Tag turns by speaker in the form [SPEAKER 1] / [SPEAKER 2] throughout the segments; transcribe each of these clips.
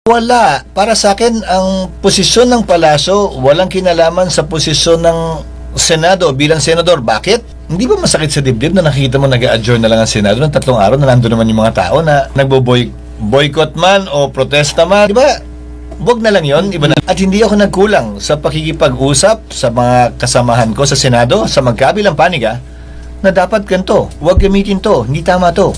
[SPEAKER 1] Wala. Para sa akin, ang posisyon ng palasyo walang kinalaman sa posisyon ng Senado bilang senador. Bakit? Hindi ba masakit sa dibdib na nakikita mo nag-adjourn na lang ang Senado ng 3 araw na nandun naman yung mga tao na nagbo-boycott man o protesta man? Di ba? Wag na lang yon, iba na. At hindi ako nagkulang sa pakikipag-usap sa mga kasamahan ko sa Senado, sa magkabilang panig na dapat ganito. Wag gamitin to. Hindi tama to.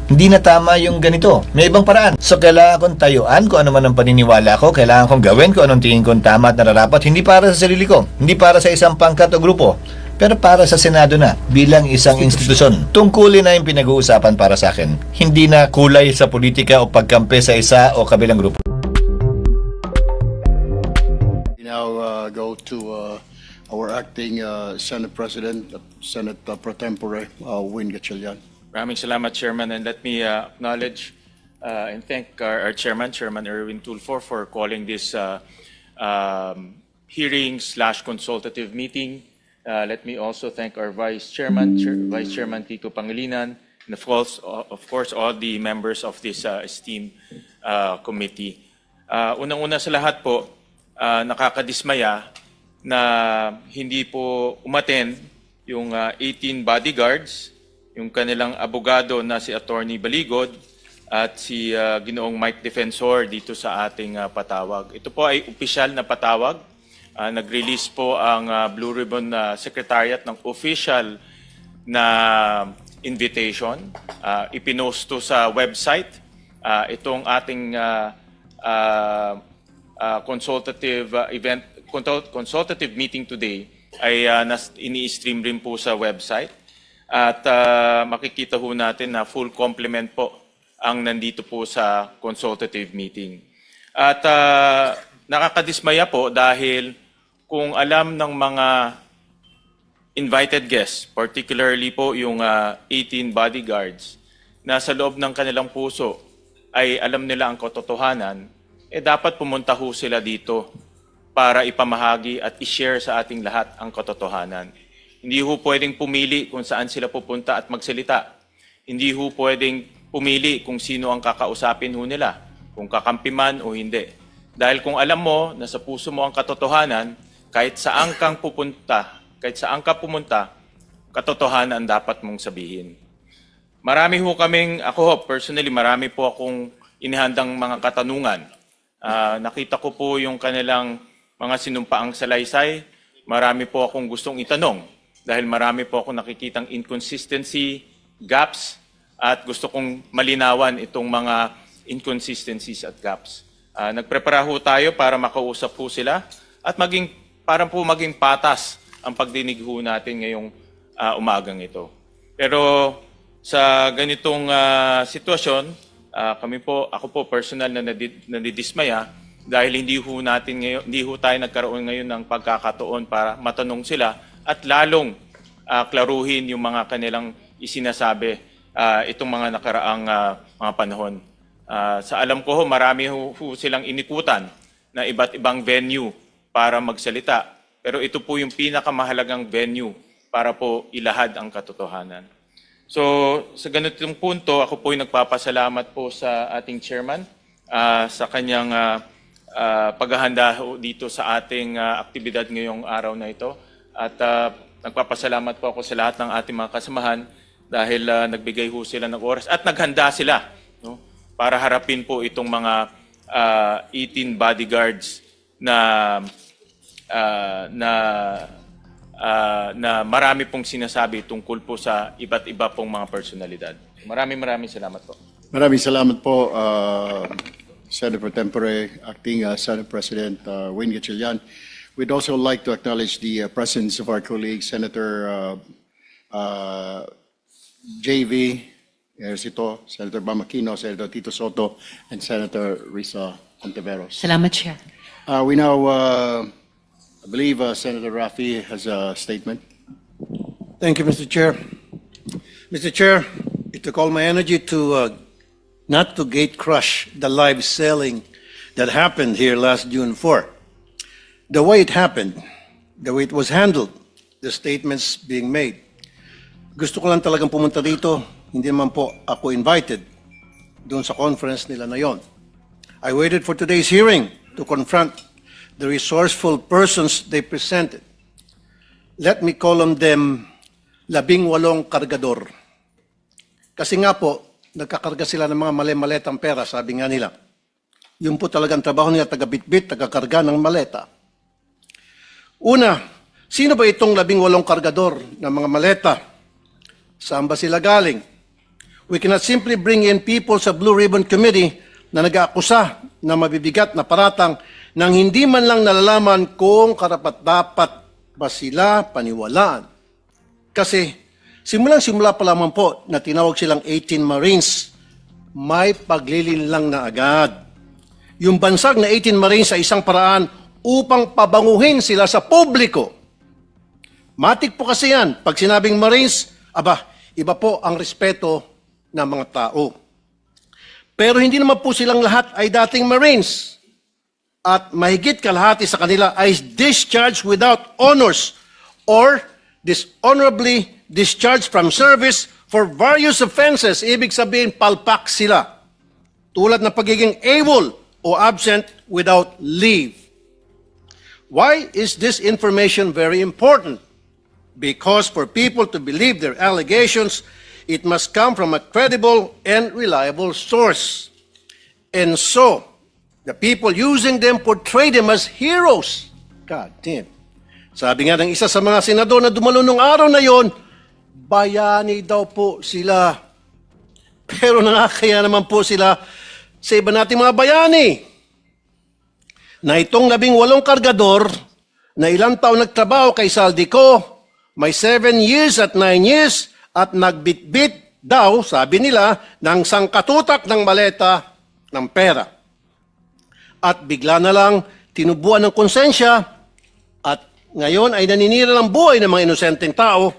[SPEAKER 1] Hindi na tama yung ganito. May ibang paraan. So, kailangan kong tayuan kung ano man ang paniniwala ko. Kailangan kong gawin kung anong tingin kong tama at nararapat. Hindi para sa sarili ko. Hindi para sa isang pangkat o grupo. Pero para sa Senado na, bilang isang institusyon. Tungkulin na yung pinag-uusapan para sa akin. Hindi na kulay sa politika o pagkampe sa isa o kabilang grupo.
[SPEAKER 2] We now go to our acting Senate President, Senate Pro Tempore, Win Gatchalian.
[SPEAKER 3] Maraming salamat, Chairman, and let me acknowledge and thank our Chairman, Chairman Erwin Tulfo, for calling this hearing/consultative meeting. Let me also thank our Vice Chairman, Vice Chairman Tito Pangilinan, and of course, all the members of this esteemed committee. Unang-una sa lahat po, nakakadismaya na hindi po umattend yung 18 bodyguards, yung kanilang abogado na si Attorney Baligod at si Ginoong Mike Defensor dito sa ating patawag. Ito po ay opisyal na patawag. Nag-release po ang Blue Ribbon Secretariat ng official na invitation. Ipinost to sa website. Itong ating consultative meeting today ay ini-stream rin po sa website. At makikita ho natin na full complement po ang nandito po sa consultative meeting. At nakakadismaya po dahil kung alam ng mga invited guests, particularly po yung 18 bodyguards, na sa loob ng kanilang puso ay alam nila ang katotohanan, dapat pumunta ho sila dito para ipamahagi at i-share sa ating lahat ang katotohanan. Hindi ho pwedeng pumili kung saan sila pupunta at magsalita. Hindi ho pwedeng pumili kung sino ang kakausapin ho nila, kung kakampi man o hindi. Dahil kung alam mo na sa puso mo ang katotohanan, kahit saan ka pumunta, katotohanan ang dapat mong sabihin. Marami ho personally, marami po akong inihandang mga katanungan. Nakita ko po yung kanilang mga sinumpaang salaysay. Marami po akong gustong itanong. Dahil marami po akong nakikitang inconsistency, gaps, at gusto kong malinawan itong mga inconsistencies at gaps. Nagprepara ho tayo para makausap po sila at para po maging patas ang pagdinig ho natin ngayong umagang ito. Pero sa ganitong sitwasyon, ako po personal na nadidismaya dahil hindi ho tayo nagkaroon ngayon ng pagkakataon para matanong sila at lalong klaruhin yung mga kanilang isinasabi itong mga nakaraang mga panahon. Sa alam ko marami silang inikutan na iba't ibang venue para magsalita. Pero ito po yung pinakamahalagang venue para po ilahad ang katotohanan. So sa ganitong punto, ako po yung nagpapasalamat po sa ating chairman sa kanyang paghahanda dito sa ating aktibidad ngayong araw na ito. At nagpapasalamat po ako sa lahat ng ating mga kasamahan dahil nagbigay ho sila ng oras at naghanda sila para harapin po itong mga 18 bodyguards na marami pong sinasabi tungkol po sa iba't iba pong mga personalidad. Maraming salamat po.
[SPEAKER 2] Maraming salamat po, Senate Pro Tempore, Acting Senate President Win Gatchalian. We'd also like to acknowledge the presence of our colleague, Senator JV Ejercito, Senator Bam Aquino, Senator Tito Soto, and Senator Risa Ontiveros.
[SPEAKER 4] Salamat, Chair.
[SPEAKER 2] We now, I believe Senator Rafi has a statement.
[SPEAKER 5] Thank you, Mr. Chair. Mr. Chair, it took all my energy to not to gate crush the live selling that happened here last June 4. The way it happened, the way it was handled, the statements being made. Gusto ko lang talagang pumunta dito, hindi naman po ako invited doon sa conference nila na yon. I waited for today's hearing to confront the resourceful persons they presented. Let me call on them 18 kargador. Kasi nga po, nagkakarga sila ng mga mali-maletang pera, sabi nga nila. Yun po talagang trabaho nila, taga-bitbit, taga-karga ng maleta. Una, sino ba itong 18 kargador ng mga maleta? Saan ba sila galing? We cannot simply bring in people sa Blue Ribbon Committee na nag-aakusa na mabibigat na paratang nang hindi man lang nalalaman kung karapat-dapat ba sila paniwalaan. Kasi simulang-simula pa lamang po na tinawag silang 18 Marines, may paglilinlang na agad. Yung bansag na 18 Marines sa isang paraan upang pabanguhin sila sa publiko. Matik po kasi yan. Pag sinabing Marines, iba po ang respeto ng mga tao. Pero hindi naman po silang lahat ay dating Marines. At mahigit kalahati sa kanila ay discharged without honors or dishonorably discharged from service for various offenses. Ibig sabihin, palpak sila. Tulad ng pagiging AWOL o absent without leave. Why is this information very important? Because for people to believe their allegations, it must come from a credible and reliable source. And so, the people using them portray them as heroes. God damn. Sabi nga ng isa sa mga senador na dumalo nung araw na yon, bayani daw po sila. Pero nakakaya naman po sila sa iba nating mga bayani. Na itong 18 kargador na ilang taon nagtrabaho kay Saldico, may 7 years at 9 years at nagbitbit daw, sabi nila, ng sangkatutak ng maleta ng pera. At bigla na lang tinubuan ng konsensya at ngayon ay naninira ng buhay ng mga inosenteng tao,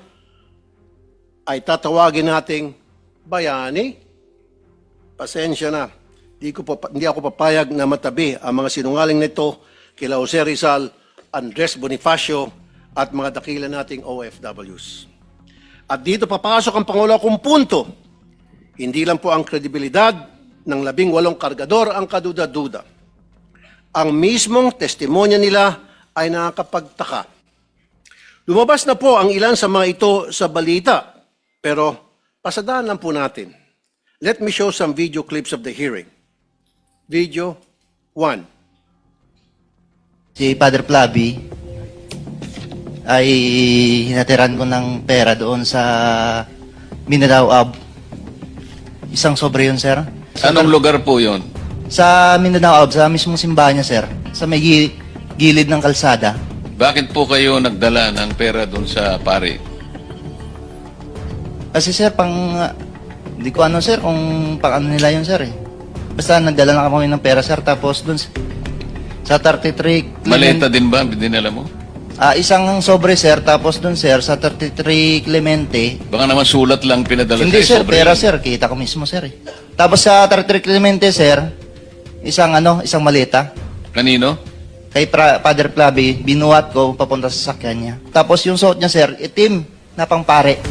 [SPEAKER 5] ay tatawagin nating bayani. Pasensya na. Hindi ako papayag na matabi ang mga sinungaling nito kila Jose Rizal, Andres Bonifacio at mga dakila nating OFWs. At dito papasok ang pangulo kong punto. Hindi lang po ang kredibilidad ng 18 kargador ang kaduda-duda. Ang mismong testimonya nila ay nakakapagtaka. Lumabas na po ang ilan sa mga ito sa balita, pero pasadaan lang po natin. Let me show some video clips of the hearing. Video 1.
[SPEAKER 4] Si Father Flavi ay hinatiran ko ng pera doon sa Mindanao Ab. Isang sobre yun, sir.
[SPEAKER 6] Anong lugar po yun?
[SPEAKER 4] Sa Mindanao Ab, sa mismong simbahan niya, sir. Sa may gilid ng kalsada.
[SPEAKER 6] Bakit po kayo nagdala ng pera doon sa pare?
[SPEAKER 4] Kasi, sir, hindi ko ano, sir, kung pang ano nila yun, sir, eh. Basta nagdala lang kami ng pera, sir. Tapos doon sa 33...
[SPEAKER 6] Maleta din ba? Dinala mo?
[SPEAKER 4] Isang sobre, sir. Tapos doon, sir, sa 33 Clemente.
[SPEAKER 6] Baka naman sulat lang pinadala
[SPEAKER 4] Hindi,
[SPEAKER 6] sa'yo,
[SPEAKER 4] sir.
[SPEAKER 6] sobre
[SPEAKER 4] Pera,
[SPEAKER 6] lang.
[SPEAKER 4] sir. Kita ko mismo, sir, eh. Tapos sa 33 Clemente, sir, isang maleta.
[SPEAKER 6] Kanino?
[SPEAKER 4] Kay Father Flavi, binuhat ko papunta sa sakyan niya. Tapos yung suot niya, sir, itim na pangpare.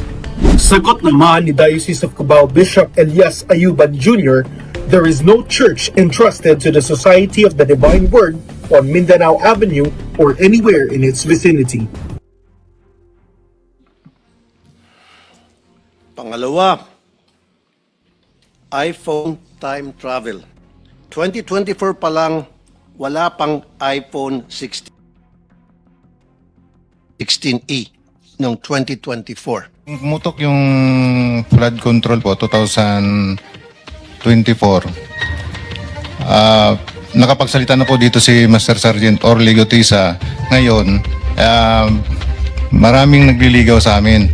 [SPEAKER 7] Sagot naman ni Diocese of Cubao Bishop Elias Ayuban Jr., there is no church entrusted to the Society of the Divine Word on Mindanao Avenue or anywhere in its vicinity.
[SPEAKER 5] Pangalawa, iPhone time travel. 2024 pa lang, wala pang iPhone 16e noong 2024.
[SPEAKER 8] Pumutok yung flood control po, 2024. Nakapagsalita na po dito si Master Sergeant Orly Gutisa. Ngayon, maraming nagliligaw sa amin.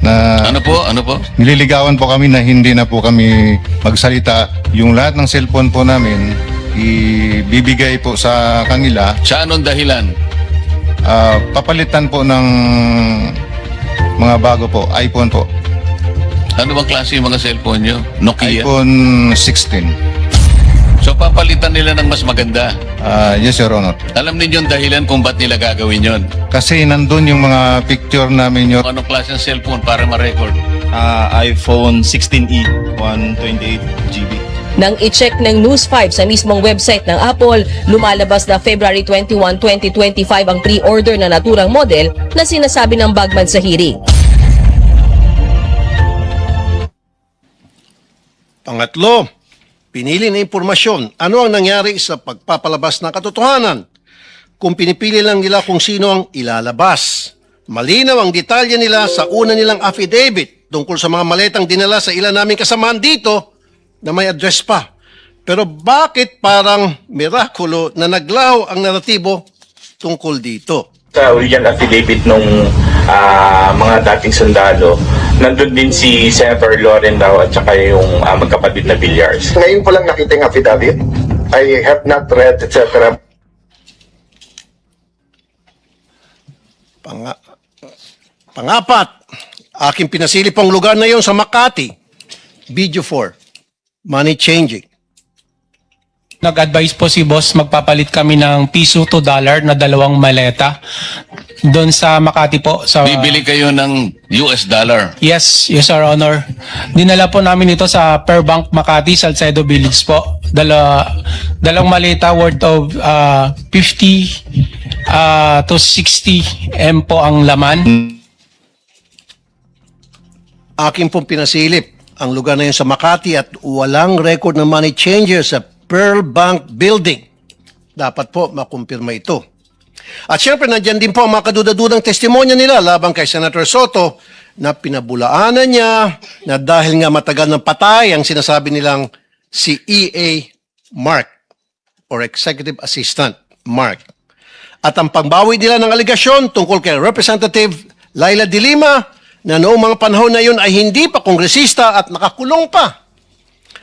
[SPEAKER 6] Ano po?
[SPEAKER 8] Nililigawan po kami na hindi na po kami magsalita. Yung lahat ng cellphone po namin, ibibigay po sa kanila.
[SPEAKER 6] Sa anong dahilan?
[SPEAKER 8] Papalitan po ng mga bago po, iPhone po.
[SPEAKER 6] Ano bang klase yung mga cellphone nyo? Nokia?
[SPEAKER 8] iPhone 16.
[SPEAKER 6] So papalitan nila ng mas maganda.
[SPEAKER 8] Yes, Your Honor.
[SPEAKER 6] Alam ninyo yung dahilan kung ba't nila gagawin yon?
[SPEAKER 8] Kasi nandun yung mga picture namin, Your
[SPEAKER 6] Anong klase ng cellphone para ma-record?
[SPEAKER 9] iPhone 16e, 128 GB. Nang i-check ng News 5 sa mismong website ng Apple, lumalabas na February 21, 2025 ang pre-order na naturang model na sinasabi ng Bagman sa hearing.
[SPEAKER 5] Pangatlo, pinili na impormasyon. Ano ang nangyari sa pagpapalabas ng katotohanan? Kung pinipili lang nila kung sino ang ilalabas. Malinaw ang detalye nila sa una nilang affidavit tungkol sa mga maletang dinala sa ilan naming kasamaan dito na may address pa. Pero bakit parang mirakulo na naglaho ang naratibo tungkol dito?
[SPEAKER 10] Sa original affidavit nung mga dating sundalo, nandun din si Senator Loren daw at saka yung magkapatid na Villars.
[SPEAKER 11] Ngayon ko lang nakita yung affidavit. I have not read, etc.
[SPEAKER 5] Pangapat, aking pinasili pong lugar na yon sa Makati. Video 4, money changing.
[SPEAKER 12] Nag-advise po si boss, magpapalit kami ng piso to dollar na 2 maleta doon sa Makati po. Sa,
[SPEAKER 6] Bibili kayo ng US dollar.
[SPEAKER 12] Yes, Your Honor. Dinala po namin ito sa Per Bank Makati, Salcedo Village po. Dalawang maleta worth of 50 to 60 M po ang laman.
[SPEAKER 5] Aking pong pinasilip ang lugar na yun sa Makati at walang record ng money changer sa Pearl Bank Building. Dapat po makumpirma ito. At syempre, nandyan din po ang mga kadudadudang testimonya nila laban kay Senator Soto na pinabulaanan niya na dahil nga matagal ng patay ang sinasabi nilang si E.A. Mark or Executive Assistant Mark. At ang pangbawi nila ng aligasyon tungkol kay Representative Laila de Lima na noong mga panahon na yun ay hindi pa kongresista at nakakulong pa.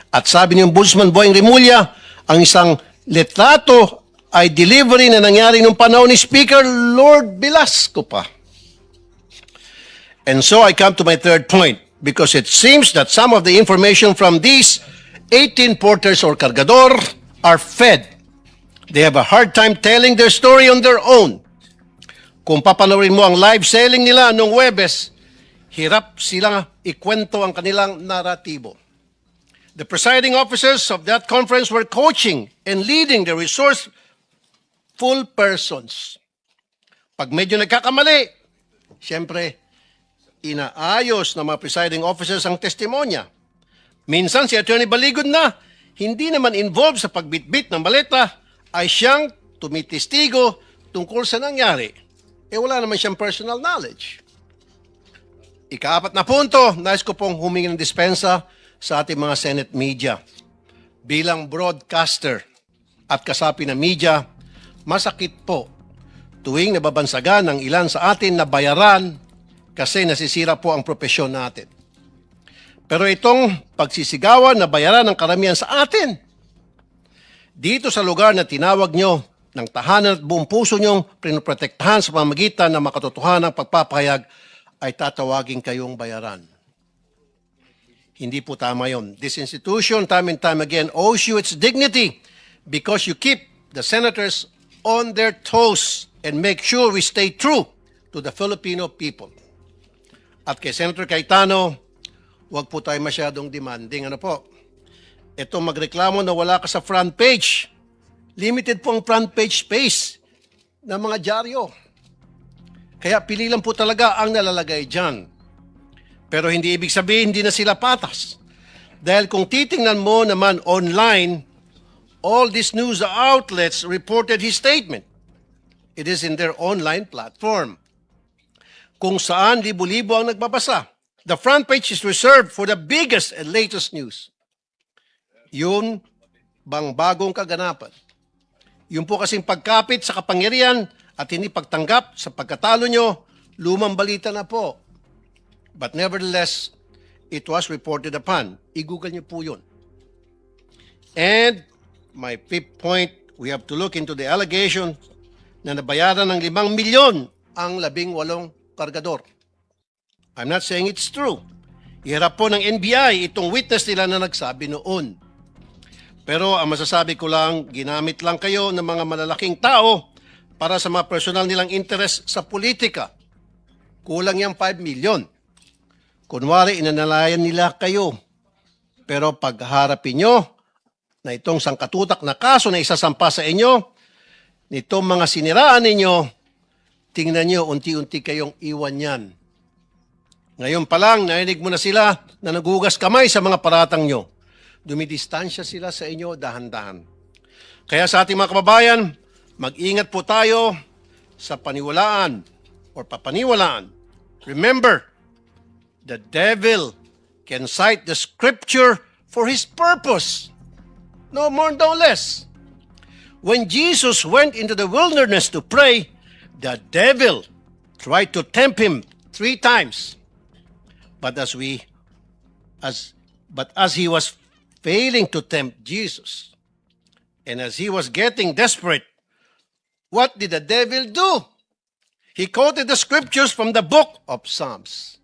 [SPEAKER 5] At sabi ni Ombudsman Boying Rimulya, ang isang letrato ay delivery na nangyari noong panahon ni Speaker Lord Velasco pa. And so I come to my third point because it seems that some of the information from these 18 porters or cargador are fed. They have a hard time telling their story on their own. Kung papanoorin mo ang live selling nila noong Webes, hirap silang ikwento ang kanilang naratibo. The presiding officers of that conference were coaching and leading the resourceful persons. Pag medyo nagkakamali, siyempre, inaayos ng mga presiding officers ang testimonya. Minsan si Attorney Baligod na, hindi naman involved sa pagbitbit ng maleta, ay siyang tumitistigo tungkol sa nangyari. Wala naman siyang personal knowledge. Ika-4 na punto, nais ko pong humingi ng dispensa sa ating mga Senate media. Bilang broadcaster at kasapi ng media, masakit po tuwing nababansagan ng ilan sa atin na bayaran kasi nasisira po ang propesyon natin. Pero itong pagsisigawan na bayaran ng karamihan sa atin, dito sa lugar na tinawag nyo ng tahanan at buong puso nyong pinoprotektahan sa pamamagitan ng makatotohanang pagpapahayag, ay tatawagin kayong bayaran. Hindi po tama yon. This institution, time and time again, owes you its dignity because you keep the senators on their toes and make sure we stay true to the Filipino people. At kay Senator Cayetano, huwag po tayo masyadong demanding. Ano po? Ito magreklamo na wala ka sa front page. Limited po ang front page space ng mga dyaryo. Kaya pili lang po talaga ang nalalagay dyan. Pero hindi ibig sabihin hindi na sila patas. Dahil kung titingnan mo naman online, all these news outlets reported his statement. It is in their online platform. Kung saan libo-libo ang nagbabasa. The front page is reserved for the biggest and latest news. Yun bang bagong kaganapan? Yun po kasing pagkapit sa kapangyarihan at hindi pagtanggap sa pagkatalo nyo, lumang balita na po. But nevertheless, it was reported upon. I-google niyo po yun. And my fifth point, we have to look into the allegation na nabayaran ng 5 milyon ang 18 kargador. I'm not saying it's true. Iharap po ng NBI itong witness nila na nagsabi noon. Pero ang masasabi ko lang, ginamit lang kayo ng mga malalaking tao para sa mga personal nilang interest sa politika. Kulang yung 5 milyon. Kunwari, inanalayan nila kayo. Pero pagharapin nyo na itong sangkatutak na kaso na isasampa sa inyo, nitong mga siniraan ninyo, tingnan nyo, unti-unti kayong iwan yan. Ngayon pa lang, narinig mo na sila na nagugas kamay sa mga paratang nyo. Dumidistansya sila sa inyo dahan-dahan. Kaya sa ating mga kababayan, mag-ingat po tayo sa paniwalaan or papaniwalaan. Remember, the devil can cite the scripture for his purpose. No more, no less. When Jesus went into the wilderness to pray, the devil tried to tempt him 3 times. But as he was failing to tempt Jesus, and as he was getting desperate, what did the devil do? He quoted the scriptures from the book of Psalms.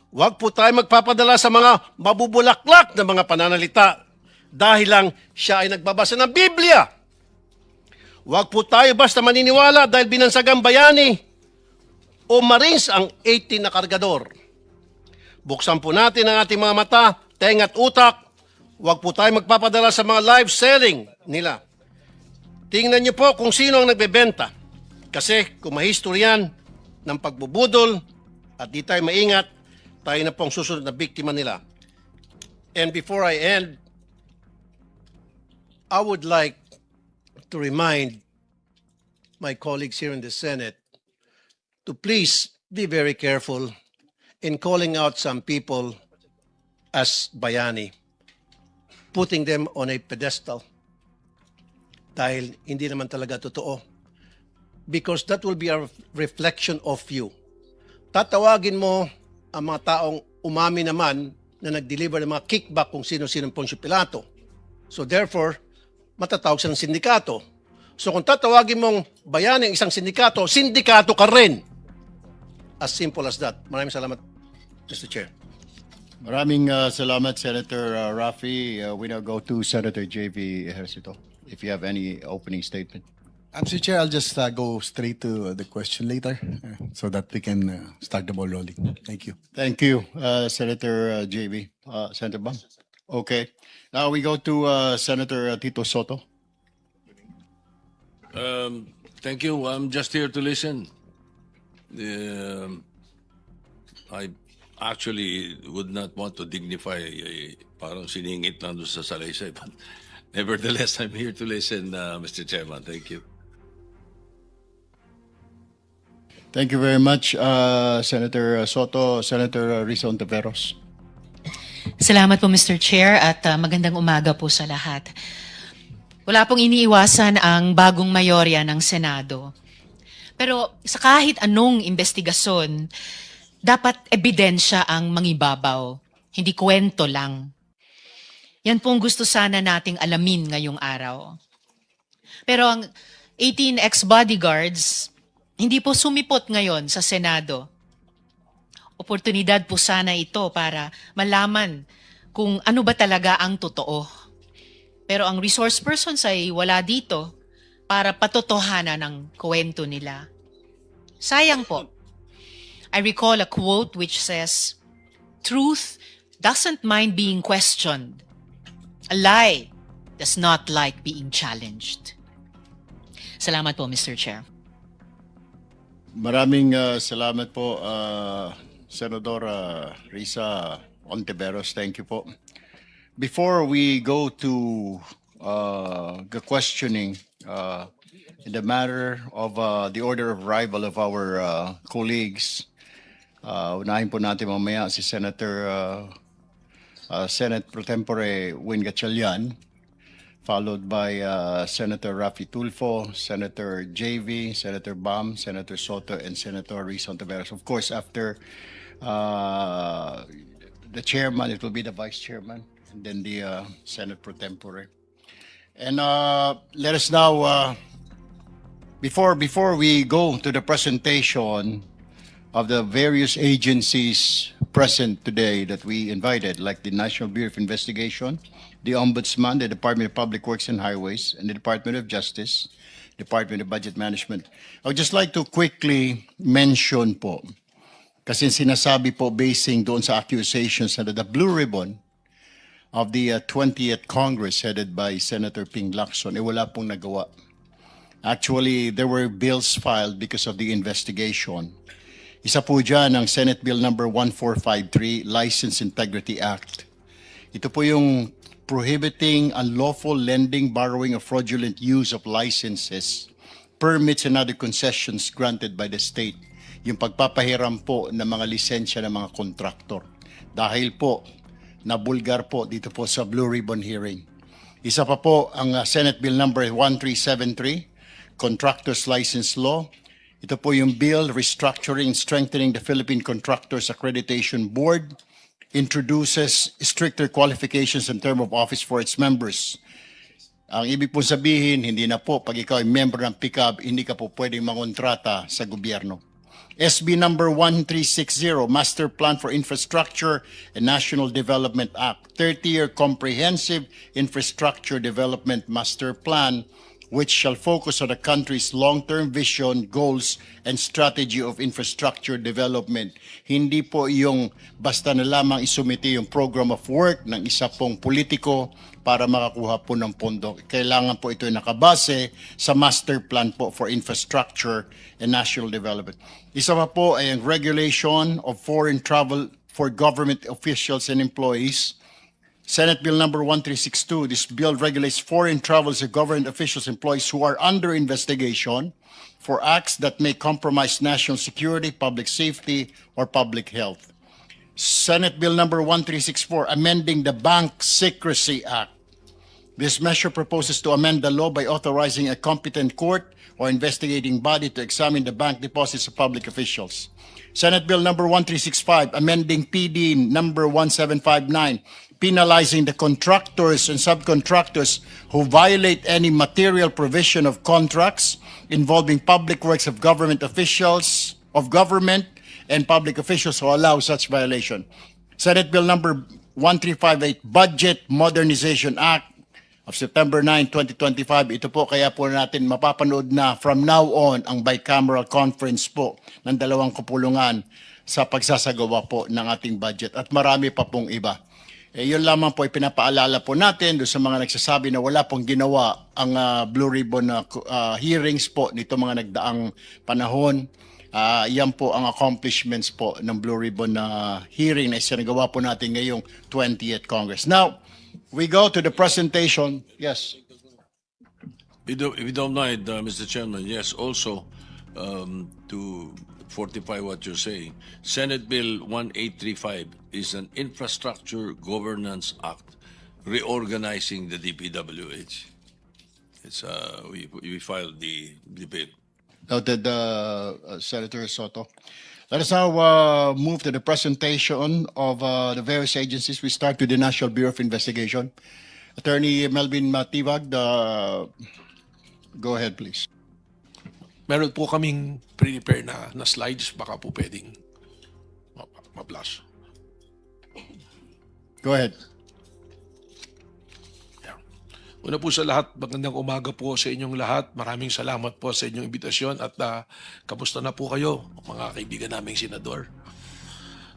[SPEAKER 5] Huwag po tayo magpapadala sa mga mabubulaklak na mga pananalita dahil lang siya ay nagbabasa ng Biblia. Huwag po tayo basta maniniwala dahil binansagang bayani o Marines ang 18 na kargador. Buksan po natin ang ating mga mata, tenga at utak. Huwag po tayo magpapadala sa mga live selling nila. Tingnan niyo po kung sino ang nagbebenta. Kasi kung mahistoryan ng pagbubudol at di tayo maingat, tayo na pong susunod na biktima nila. And before I end, I would like to remind my colleagues here in the Senate to please be very careful in calling out some people as bayani, putting them on a pedestal dahil hindi naman talaga totoo. Because that will be a reflection of you. Tatawagin mo ang mga taong umami naman na nag-deliver ng mga kickback kung sino-sino Poncio Pilato. So therefore, matatawag siya ng sindikato. So kung tatawagin mong bayani ang isang sindikato, sindikato ka rin. As simple as that. Maraming salamat, Mr. Chair.
[SPEAKER 2] Maraming salamat, Senator Rafi. We now go to Senator J.V. Ejercito, if you have any opening statement.
[SPEAKER 13] Mr. Chair, I'll just go straight to the question later so that we can start the ball rolling. Thank you.
[SPEAKER 2] Thank you, Senator J.V. Senator Bam. Okay. Now we go to Senator Tito Soto.
[SPEAKER 6] Thank you. I'm just here to listen. I actually would not want to dignify parang siningit lang doon sa salaysay, but nevertheless, I'm here to listen, Mr. Chairman. Thank you.
[SPEAKER 2] Thank you very much, Senator Soto. Senator Risa Ontiveros.
[SPEAKER 14] Salamat po, Mr. Chair, at magandang umaga po sa lahat. Wala pong iniiwasan ang bagong mayorya ng Senado. Pero sa kahit anong investigasyon, dapat ebidensya ang mangibabaw, hindi kwento lang. Yan pong gusto sana nating alamin ngayong araw. Pero ang 18 ex-bodyguards, hindi po sumipot ngayon sa Senado. Oportunidad po sana ito para malaman kung ano ba talaga ang totoo. Pero ang resource persons ay wala dito para patotohanan ng kwento nila. Sayang po. I recall a quote which says, "Truth doesn't mind being questioned. A lie does not like being challenged." Salamat po, Mr. Chair.
[SPEAKER 2] Maraming salamat po, Senador Risa Ontiveros. Thank you po. Before we go to the questioning in the matter of the order of arrival of our colleagues, unahin po natin mamaya si Senate Pro Tempore Win Gatchalian, followed by Senator Rafi Tulfo, Senator JV, Senator Bam, Senator Soto, and Senator Risa Ontiveros. Of course, after the chairman, it will be the vice chairman, and then the Senate Pro Tempore. And let us now, before we go to the presentation of the various agencies present today that we invited, like the National Bureau of Investigation, the Ombudsman, the Department of Public Works and Highways, and the Department of Justice, Department of Budget Management. I would just like to quickly mention po, kasi sinasabi po basing doon sa accusations na the Blue Ribbon of the 20th Congress headed by Senator Ping Lacson, wala pong nagawa. Actually, there were bills filed because of the investigation. Isa po dyan ang Senate Bill number 1453, License Integrity Act. Ito po yung prohibiting unlawful lending, borrowing, or fraudulent use of licenses, permits, and other concessions granted by the state. Yung pagpapahiram po ng mga lisensya ng mga kontraktor. Dahil po, nabulgar po dito po sa Blue Ribbon hearing. Isa pa po ang Senate Bill number 1373, Contractors License Law. Ito po yung bill restructuring and strengthening the Philippine Contractors Accreditation Board, introduces stricter qualifications and term of office for its members. Ang ibig po sabihin, hindi na po pag ikaw ay member ng PICAB, hindi ka po pwedeng mangontrata sa gobyerno. SB number 1360, Master Plan for Infrastructure and National Development Act, 30-year comprehensive infrastructure development master plan, which shall focus on the country's long-term vision, goals, and strategy of infrastructure development. Hindi po yung basta na lamang isumite yung program of work ng isa pong politiko para makakuha po ng pondo. Kailangan po ito nakabase sa master plan po for infrastructure and national development. Isa pa po ay ang regulation of foreign travel for government officials and employees. Senate Bill number 1362, this bill regulates foreign travels of government officials and employees who are under investigation for acts that may compromise national security, public safety, or public health. Senate Bill number 1364, amending the Bank Secrecy Act. This measure proposes to amend the law by authorizing a competent court or investigating body to examine the bank deposits of public officials. Senate Bill number 1365, amending PD number 1759, penalizing the contractors and subcontractors who violate any material provision of contracts involving public works of government officials, of government and public officials who allow such violation. Senate Bill number 1358, Budget Modernization Act of September 9, 2025. Ito po kaya po natin mapapanood na from now on ang bicameral conference po ng dalawang kapulungan sa pagsasagawa po ng ating budget at marami pa pong iba. Yun lamang po ipinapaalala po natin doon sa mga nagsasabi na wala pong ginawa ang Blue Ribbon hearings po nito mga nagdaang panahon. Yan po ang accomplishments po ng Blue Ribbon hearing na isinagawa po natin ngayong 20th Congress. Now, we go to the presentation. Yes.
[SPEAKER 6] If you don't mind, Mr. Chairman, yes, also to fortify what you're saying, Senate Bill 1835 is an Infrastructure Governance Act reorganizing the DPWH. It's we filed the bill.
[SPEAKER 2] Noted, Senator Soto. Let us now move to the presentation of the various agencies. We start with the National Bureau of Investigation. Attorney Melvin Matibag, go ahead, please.
[SPEAKER 15] Meron po kaming prepare na slides, baka po pwedeng ma-flash.
[SPEAKER 2] Go ahead.
[SPEAKER 15] Yeah. Una po sa lahat, magandang umaga po sa inyong lahat. Maraming salamat po sa inyong imbitasyon at kamusta na po kayo, mga kaibigan naming senador.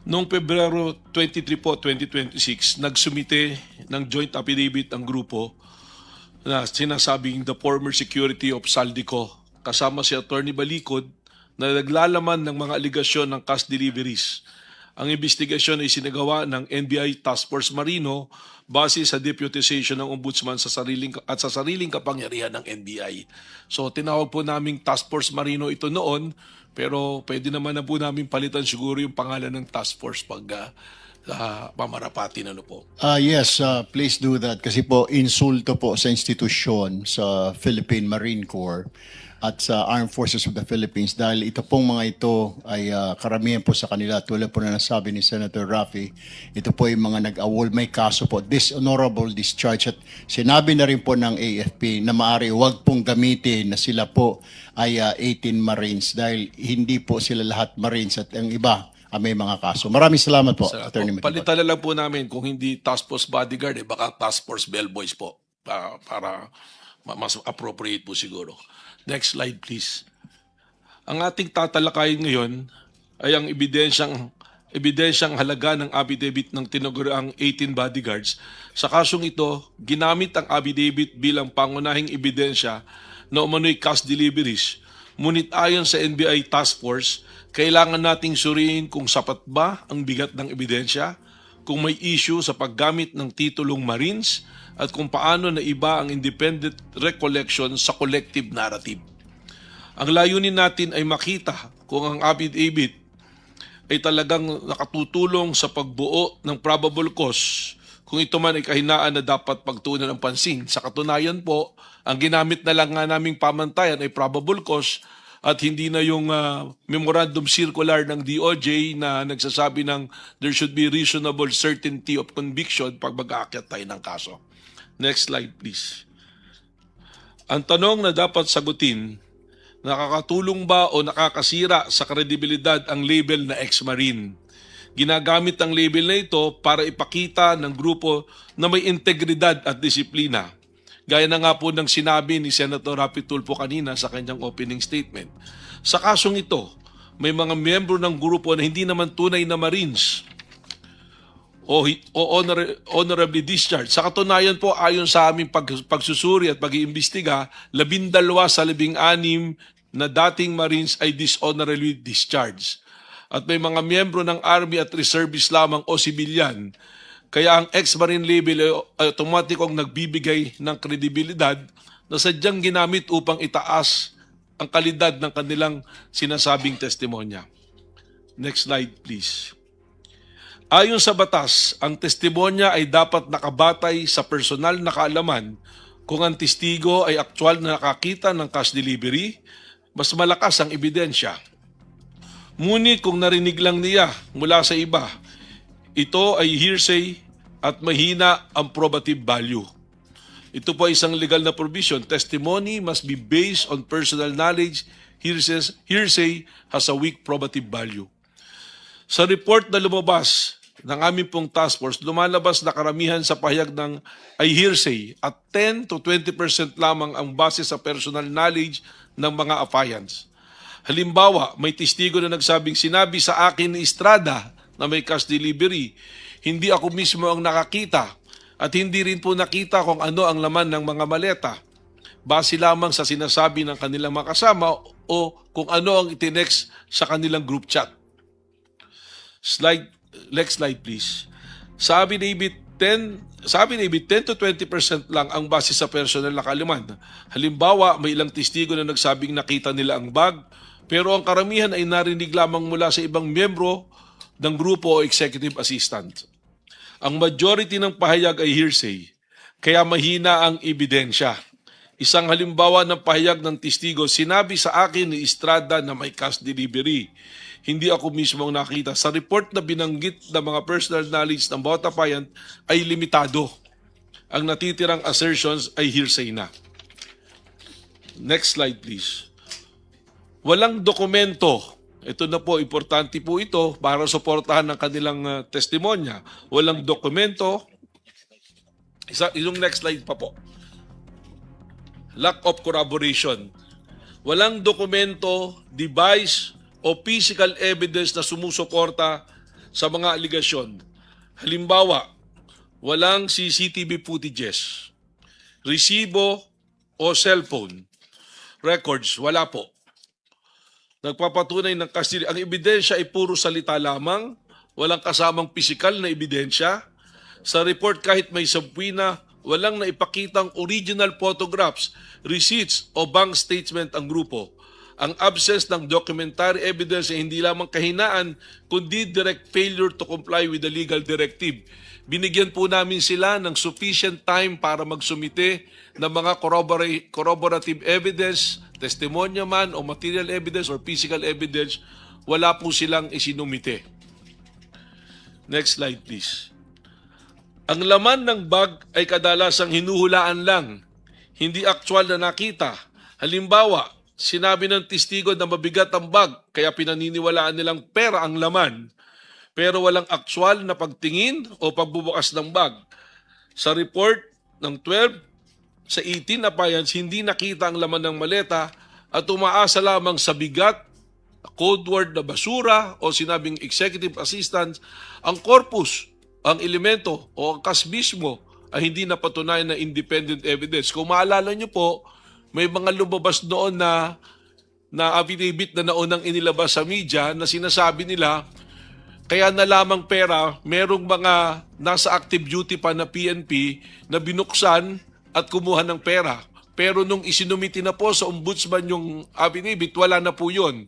[SPEAKER 15] Noong Pebrero 23 po, 2026, nagsumite ng joint affidavit ang grupo na sinasabing the former security of Saldico kasama si Attorney Balikod na naglalaman ng mga aligasyon ng cash deliveries. Ang investigasyon ay sinagawa ng NBI Task Force Marino base sa deputization ng Ombudsman sa sariling kapangyarihan ng NBI. So tinawag po naming Task Force Marino ito noon, pero pwede naman na po namin palitan siguro yung pangalan ng Task Force pag pamarapati na po.
[SPEAKER 2] Yes, please do that kasi po insulto po sa institusyon sa Philippine Marine Corps at sa Armed Forces of the Philippines dahil ito pong mga ito ay karamihan po sa kanila tulad po na nasabi ni Senator Raffy, ito po yung mga nag-awol, may kaso po, dishonorable discharge at sinabi na rin po ng AFP na maaari huwag pong gamitin na sila po ay 18 Marines dahil hindi po sila lahat Marines at ang iba may mga kaso. Maraming salamat po, Attorney Matibag.
[SPEAKER 15] Palitan na lang po namin kung hindi Task Force Bodyguard, baka Task Force Bellboys po para mas appropriate po siguro. Next slide, please. Ang ating tatalakayin ngayon ay ang ebidensyang ebidensyang halaga ng affidavit ng tinaguriang 18 bodyguards. Sa kasong ito, ginamit ang affidavit bilang pangunahing ebidensya na umano'y cash deliveries. Ngunit ayon sa NBI Task Force, kailangan nating suriin kung sapat ba ang bigat ng ebidensya, kung may issue sa paggamit ng titulong Marines, at kung paano na iba ang independent recollection sa collective narrative. Ang layunin natin ay makita kung ang affidavit ay talagang nakatutulong sa pagbuo ng probable cause, kung ito man ay kahinaan na dapat pagtuunan ng pansin. Sa katunayan po, ang ginamit na lang nga naming pamantayan ay probable cause at hindi na yung memorandum circular ng DOJ na nagsasabi ng there should be reasonable certainty of conviction pag mag-aakyat tayo ng kaso. Next slide, please. Ang tanong na dapat sagutin, nakakatulong ba o nakakasira sa kredibilidad ang label na ex-Marine? Ginagamit ang label na ito para ipakita ng grupo na may integridad at disiplina. Gaya na nga po ng sinabi ni Senator Rapi Tulfo kanina sa kanyang opening statement. Sa kasong ito, may mga miyembro ng grupo na hindi naman tunay na Marines o honorably discharged. Sa katunayan po, ayon sa aming pagsusuri at pag-iimbestiga, 12 sa 16 na dating Marines ay dishonorably discharged. At may mga miyembro ng Army at Reservists lamang o sibilyan. Kaya ang ex-Marine label ay automatikong nagbibigay ng kredibilidad na sadyang ginamit upang itaas ang kalidad ng kanilang sinasabing testimonya. Next slide, please. Ayon sa batas, ang testimonya ay dapat nakabatay sa personal na kaalaman. Kung ang testigo ay aktual na nakakita ng cash delivery, mas malakas ang ebidensya. Ngunit kung narinig lang niya mula sa iba, ito ay hearsay at mahina ang probative value. Ito po ay isang legal na provision. Testimony must be based on personal knowledge. Hearsay has a weak probative value. Sa report na lumabas ng aming pong task force, lumalabas na karamihan sa pahayag ng ay hearsay at 10 to 20% lamang ang base sa personal knowledge ng mga affiants. Halimbawa, may testigo na nagsabing sinabi sa akin ni Estrada na may cash delivery. Hindi ako mismo ang nakakita at hindi rin po nakita kung ano ang laman ng mga maleta. Base lamang sa sinasabi ng kanilang mga kasama o kung ano ang itinext sa kanilang group chat. Next slide please. Sabi ni 10 to 20% lang ang base sa personal na kaalaman. Halimbawa, may ilang testigo na nagsabing nakita nila ang bag, pero ang karamihan ay narinig lamang mula sa ibang miyembro ng grupo o executive assistant. Ang majority ng pahayag ay hearsay, kaya mahina ang ebidensya. Isang halimbawa ng pahayag ng testigo, sinabi sa akin ni Estrada na may cash delivery. Hindi ako mismo ang nakita. Sa report na binanggit ng mga personal knowledge ng bawat appliant ay limitado. Ang natitirang assertions ay hearsay na. Next slide please. Walang dokumento. Ito na po, importante po ito para suportahan ng kanilang testimonya. Walang dokumento. Yung next slide pa po. Lack of corroboration. Walang dokumento, device, o physical evidence na sumusuporta sa mga aligasyon. Halimbawa, walang CCTV footages, resibo o cellphone records, wala po. Nagpapatunay ng custody. Ang ebidensya ay puro salita lamang, walang kasamang physical na ebidensya. Sa report kahit may subpoena, walang naipakitang original photographs, receipts o bank statement ang grupo. Ang absence ng documentary evidence ay hindi lamang kahinaan, kundi direct failure to comply with the legal directive. Binigyan po namin sila ng sufficient time para magsumite ng mga corroborative evidence, testimonya man o material evidence or physical evidence. Wala po silang isinumite. Next slide please. Ang laman ng bag ay kadalasang hinuhulaan lang, hindi aktual na nakita. Halimbawa, sinabi ng testigo na mabigat ang bag kaya pinaniniwalaan nilang pera ang laman pero walang aktual na pagtingin o pagbubukas ng bag. Sa report ng 12 sa 18 appliance, hindi nakita ang laman ng maleta at umaasa lamang sa bigat code word na basura o sinabing executive assistant, ang corpus, ang elemento o ang kas mismo ay hindi napatunayan na independent evidence. Kung maalala nyo po, may mga lumabas noon na affidavit na naunang inilabas sa media na sinasabi nila kaya na lamang pera, merong mga nasa active duty pa na PNP na binuksan at kumuha ng pera. Pero nung isinumiti na po sa ombudsman yung affidavit, wala na po yun.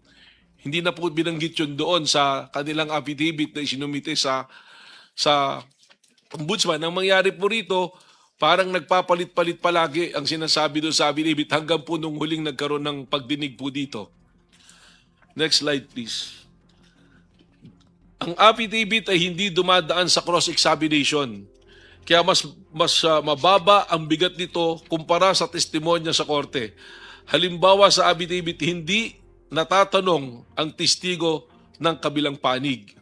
[SPEAKER 15] Hindi na po binanggit yun doon sa kanilang affidavit na isinumiti sa ombudsman. Ang mangyari po rito, parang nagpapalit-palit palagi ang sinasabi doon sa affidavit hanggang po nung huling nagkaroon ng pagdinig po dito. Next slide please. Ang affidavit ay hindi dumadaan sa cross-examination. Kaya mas mababa ang bigat nito kumpara sa testimonya sa korte. Halimbawa sa affidavit, hindi natatanong ang testigo ng kabilang panig.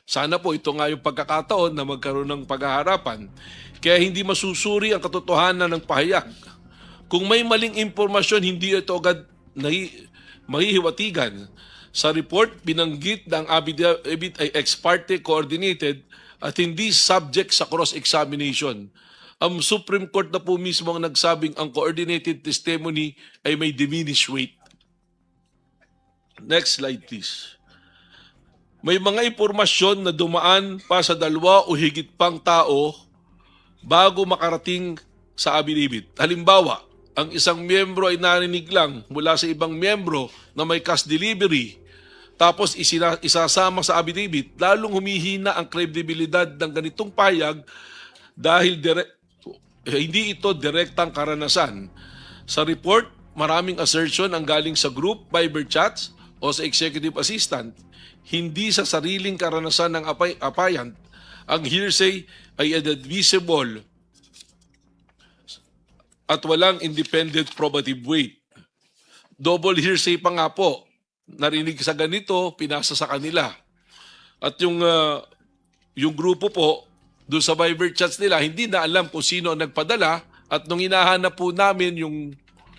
[SPEAKER 15] Sana po ito nga yung pagkakataon na magkaroon ng paghaharapan. Kaya hindi masusuri ang katotohanan ng pahayag. Kung may maling impormasyon, hindi ito agad mahihiwatigan. Sa report, binanggit na ang affidavit ay ex parte coordinated at hindi subject sa cross-examination. Ang Supreme Court na po mismo ang nagsabing ang coordinated testimony ay may diminished weight. Next slide please. May mga impormasyon na dumaan pa sa 2 o higit pang tao bago makarating sa affidavit. Halimbawa, ang isang miyembro ay narinig lang mula sa ibang miyembro na may cash delivery tapos isasama sa affidavit, lalong humihina ang kredibilidad ng ganitong payag dahil hindi ito direktang karanasan. Sa report, maraming assertion ang galing sa group, Viber chats o sa executive assistant, hindi sa sariling karanasan ng applicant. Ang hearsay ay inadmissible at walang independent probative weight. Double hearsay pa nga po. Narinig sa ganito, pinasa sa kanila. At yung grupo po, doon sa Viber chats nila, hindi na alam kung sino ang nagpadala. At nung hinahanap po namin yung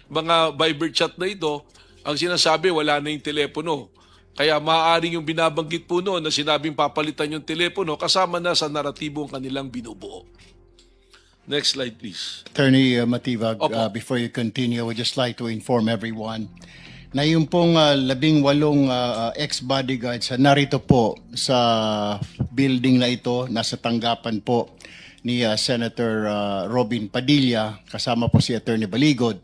[SPEAKER 15] mga Viber chat na ito, ang sinasabi, wala na yung telepono. Kaya maaaring yung binabanggit po noon na sinabing papalitan yung telepono, kasama na sa naratibo ang kanilang binubuo. Next slide, please.
[SPEAKER 2] Attorney Matibag, before you continue, I would just like to inform everyone na yung pong 18 ex-bodyguards narito po sa building na ito, nasa tanggapan po ni Senator Robin Padilla, kasama po si Attorney Baligod.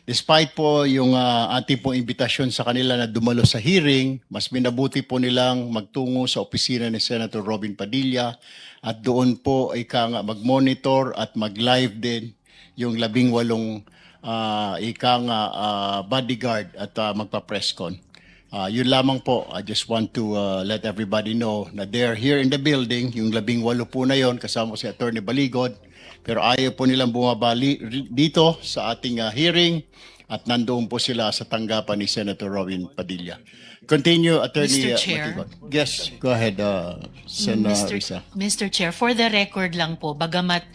[SPEAKER 2] Despite po yung ating pong imbitasyon sa kanila na dumalo sa hearing, mas minabuti po nilang magtungo sa opisina ni Senator Robin Padilla at doon po ay mag-monitor at mag-live din yung 18 bodyguard at magpa-presscon. Yun lamang po, I just want to let everybody know na they're here in the building, yung 18 po na yon kasama si Attorney Baligod, pero ayaw po nilang bumabali dito sa ating hearing at nandoon po sila sa tanggapan ni Senator Robin Padilla. Continue, Attorney
[SPEAKER 14] Mr. Chair.
[SPEAKER 2] Matibag. Yes, go ahead, Senator Risa.
[SPEAKER 14] Mr. Chair, for the record lang po, bagamat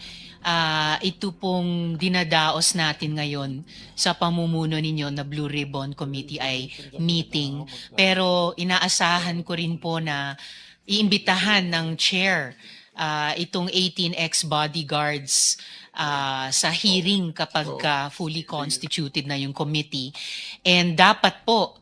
[SPEAKER 14] ito pong dinadaos natin ngayon sa pamumuno ninyo na Blue Ribbon Committee ay meeting. Pero inaasahan ko rin po na iimbitahan ng chair itong 18 ex-bodyguards sa hearing kapag fully constituted na yung committee. And dapat po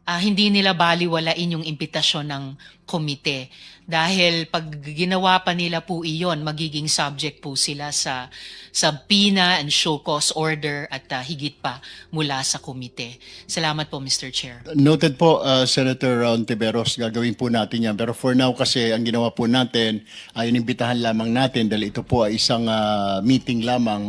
[SPEAKER 14] hindi nila baliwalain yung imbitasyon ng komite. Dahil pag ginawa pa nila po iyon, magiging subject po sila sa subpoena and show cause order at higit pa mula sa komite. Salamat po, Mr. Chair.
[SPEAKER 2] Noted po, Senator Ontiveros, gagawin po natin yan. Pero for now kasi, ang ginawa po natin ay inimbitahan lamang natin dahil ito po ay isang meeting lamang,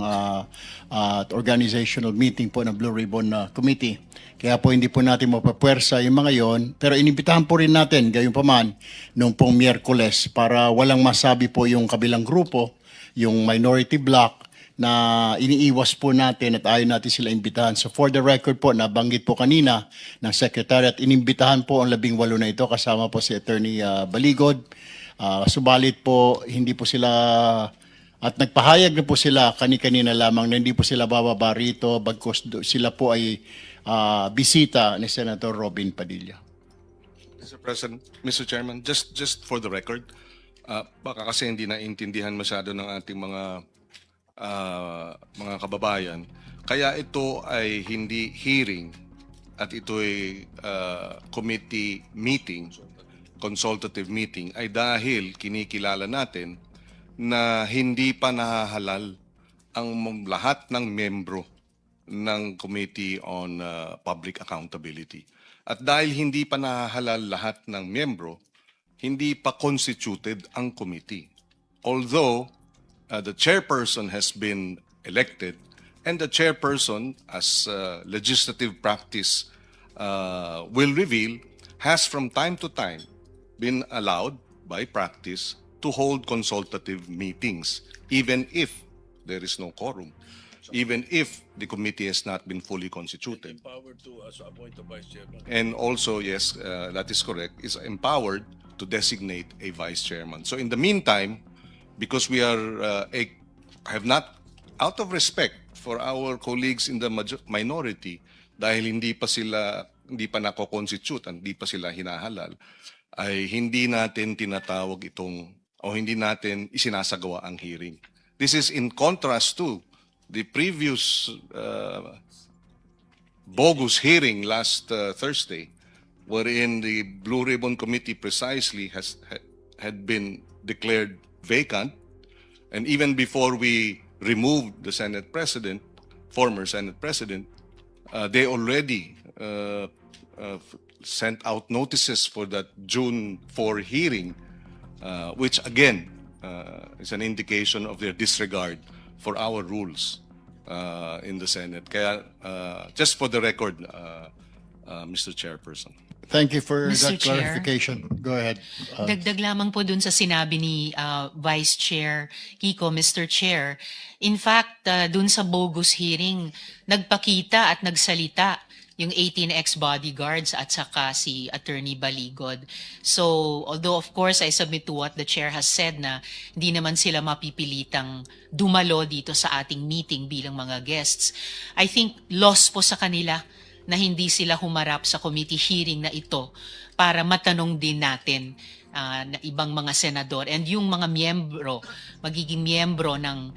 [SPEAKER 2] organizational meeting po ng Blue Ribbon Committee. Kaya po hindi po natin mapapwersa yung mga yon, pero inimbitahan po rin natin gayon paman nung pong Miyerkules para walang masabi po yung kabilang grupo, yung minority bloc na iniiwas po natin at ayaw natin sila imbitahan. So for the record po, nabanggit po kanina ng Secretary at inimbitahan po ang 18 na ito kasama po si Attorney Baligod. Subalit po hindi po sila at nagpahayag na po sila kani-kanina lamang na hindi po sila bababa rito bagkus sila po ay bisita ni Senator Robin Padilla.
[SPEAKER 16] Mr. Chairman, just for the record, baka kasi hindi naintindihan masyado ng ating mga kababayan. Kaya ito ay hindi hearing at ito ay committee meeting, consultative meeting, ay dahil kinikilala natin na hindi pa nahahalal ang lahat ng membro ng Committee on Public Accountability. At dahil hindi pa nahahalal lahat ng membro, hindi pa constituted ang committee. Although the chairperson has been elected and the chairperson, as legislative practice will reveal, has from time to time been allowed by practice to hold consultative meetings, even if there is no quorum, even if the committee has not been fully constituted.
[SPEAKER 6] Empowered to appoint a vice chairman.
[SPEAKER 16] And also, yes, that is correct, is empowered to designate a vice chairman. So in the meantime, because we have not, out of respect for our colleagues in the minority, dahil hindi pa nako-constitute, hindi pa sila hinahalal, ay hindi natin tinatawag itong, o hindi natin isinasagawa ang hearing. This is in contrast to the previous bogus hearing last Thursday, wherein the Blue Ribbon Committee precisely had been declared vacant, and even before we removed the Senate President, former Senate President, they already sent out notices for that June 4 hearing, which again is an indication of their disregard for our rules in the Senate. Kaya, just for the record, Mr. Chairperson.
[SPEAKER 2] Thank you for
[SPEAKER 14] Mr.
[SPEAKER 2] that
[SPEAKER 14] Chair.
[SPEAKER 2] clarification. Go ahead.
[SPEAKER 14] Dagdag lamang po dun sa sinabi ni Vice Chair Kiko, Mr. Chair. In fact, dun sa bogus hearing, nagpakita at nagsalita yung 18 ex-bodyguards at saka si Attorney Baligod. So, although of course I submit to what the Chair has said na hindi naman sila mapipilitang dumalo dito sa ating meeting bilang mga guests, I think loss po sa kanila na hindi sila humarap sa committee hearing na ito para matanong din natin na ibang mga senador and yung mga miyembro, magiging miyembro ng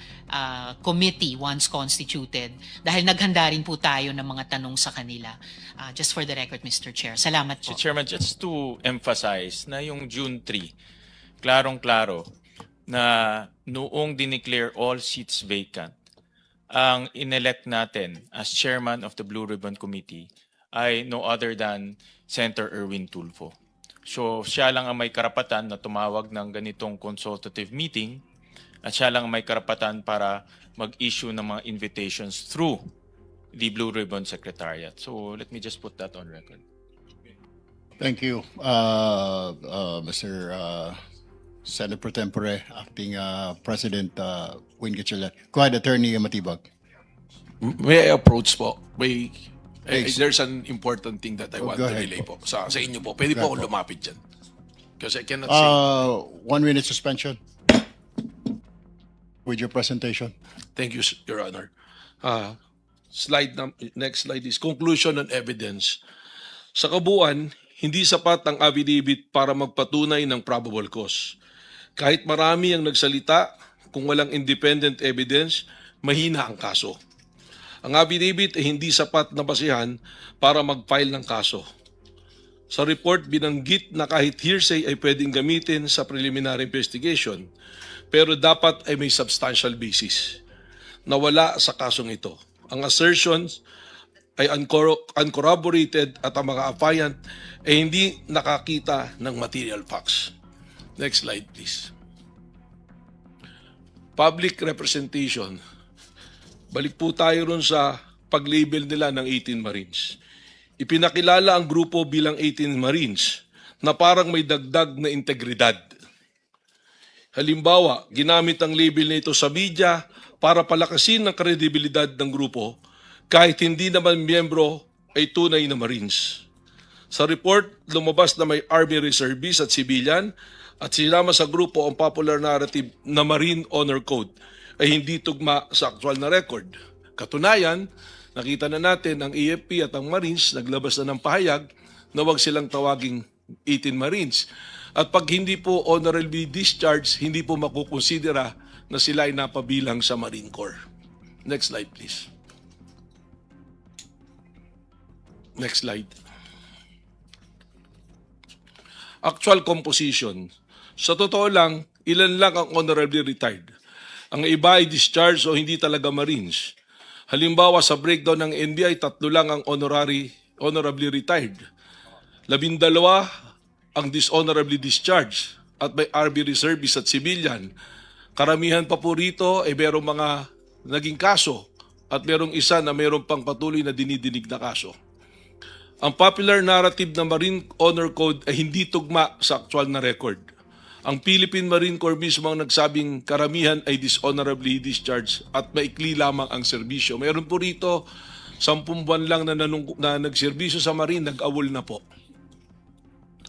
[SPEAKER 14] committee once constituted dahil naghanda rin po tayo ng mga tanong sa kanila. Just for the record, Mr. Chair. Salamat po.
[SPEAKER 3] Mr. Chairman, just to emphasize na yung June 3, klarong-klaro na noong dineclare all seats vacant, ang inelect natin as chairman of the Blue Ribbon Committee ay no other than Senator Erwin Tulfo. So siya lang ang may karapatan na tumawag ng ganitong consultative meeting at siya lang ang may karapatan para mag-issue ng mga invitations through the Blue Ribbon Secretariat. So let me just put that on record.
[SPEAKER 2] Thank you, Mr. Senate Pro Tempore, Acting President Win Gatchalian. Go ahead, Attorney Matibag.
[SPEAKER 15] May I approach po?
[SPEAKER 2] Please.
[SPEAKER 15] There's an important thing that I want
[SPEAKER 2] Go
[SPEAKER 15] to
[SPEAKER 2] ahead
[SPEAKER 15] relay
[SPEAKER 2] po.
[SPEAKER 15] po. Sa inyo po. Pwede
[SPEAKER 2] Go
[SPEAKER 15] po
[SPEAKER 2] ahead
[SPEAKER 15] akong lumapit dyan. Because I cannot see.
[SPEAKER 2] 1 minute suspension with your presentation.
[SPEAKER 15] Thank you, Your Honor. Next slide is conclusion on evidence. Sa kabuuan, hindi sapat ang affidavit para magpatunay ng probable cause. Kahit marami ang nagsalita, kung walang independent evidence, mahina ang kaso. Ang affidavit ay hindi sapat na basihan para mag-file ng kaso. Sa report, binanggit na kahit hearsay ay pwedeng gamitin sa preliminary investigation, pero dapat ay may substantial basis. Nawala sa kasong ito. Ang assertions ay uncorroborated at ang mga affiant ay hindi nakakita ng material facts. Next slide, please. Public representation. Balik po tayo ron sa pag-label nila ng 18 Marines. Ipinakilala ang grupo bilang 18 Marines na parang may dagdag na integridad. Halimbawa, ginamit ang label na ito sa media para palakasin ang kredibilidad ng grupo kahit hindi naman miyembro ay tunay na Marines. Sa report, lumabas na may Army Reservists at Civilian at sinama sa grupo ang popular narrative na Marine Honor Code ay hindi tugma sa actual na record. Katunayan, nakita na natin ang AFP at ang Marines naglabas na ng pahayag na huwag silang tawaging 18 Marines. At pag hindi po honorably discharged, hindi po makukonsidera na sila ay napabilang sa Marine Corps. Next slide, please. Next slide. Actual composition. Sa totoo lang, ilan lang ang honorably retired. Ang iba ay discharged o hindi talaga Marines. Halimbawa, sa breakdown ng NBI, 3 lang ang honorably retired. 12 ang dishonorably discharged at may RB reservist at civilian. Karamihan pa po rito ay merong mga naging kaso at merong isa na merong pang patuloy na dinidinig na kaso. Ang popular narrative ng Marine Honor Code ay hindi tugma sa actual na record. Ang Philippine Marine Corps mismo ang nagsabing karamihan ay dishonorably discharged at maikli lamang ang serbisyo. Meron po rito 10 buwan lang na nagserbisyo sa Marine, nag-awol na po.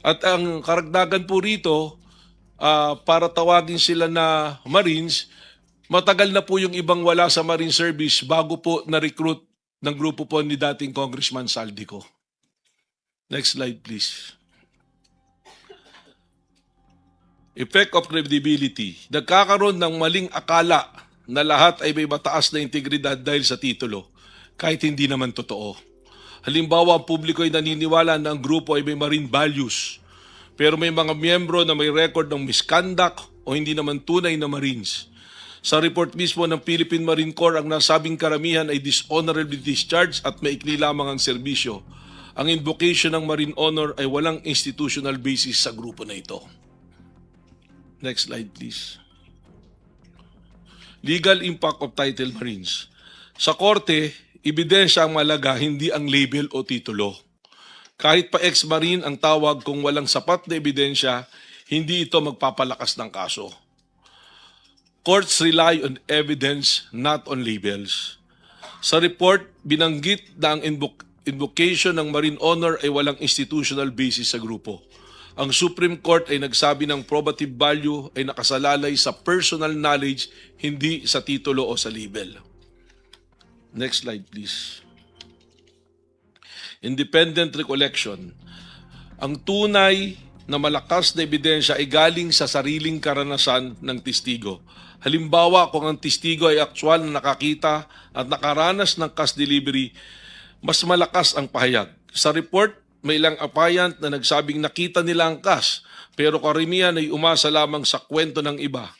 [SPEAKER 15] At ang karagdagan po rito, para tawagin sila na Marines, matagal na po yung ibang wala sa Marine Service bago po na-recruit ng grupo po ni dating Congressman Saldico. Next slide, please. Effect of credibility. Nagkakaroon ng maling akala na lahat ay may mataas na integridad dahil sa titulo, kahit hindi naman totoo. Halimbawa, ang publiko ay naniniwala na ang grupo ay may marine values, pero may mga miyembro na may record ng misconduct o hindi naman tunay na Marines. Sa report mismo ng Philippine Marine Corps, ang nasabing karamihan ay dishonorably discharged at maikli lamang ang serbisyo. Ang invocation ng Marine Honor ay walang institutional basis sa grupo na ito. Next slide, please. Legal impact of title Marines. Sa korte, ebidensya ang malaga, hindi ang label o titulo. Kahit pa ex-Marine ang tawag, kung walang sapat na ebidensya, hindi ito magpapalakas ng kaso. Courts rely on evidence, not on labels. Sa report, binanggit na ang invocation ng Marine Honor ay walang institutional basis sa grupo. Ang Supreme Court ay nagsabi ng probative value ay nakasalalay sa personal knowledge, hindi sa titulo o sa label. Next slide, please. Independent recollection. Ang tunay na malakas na ebidensya ay galing sa sariling karanasan ng testigo. Halimbawa, kung ang testigo ay aktwal na nakakita at nakaranas ng cash delivery, mas malakas ang pahayag. Sa report, may ilang applicant na nagsabing nakita nila ang cash, pero karamihan ay umasa lamang sa kwento ng iba.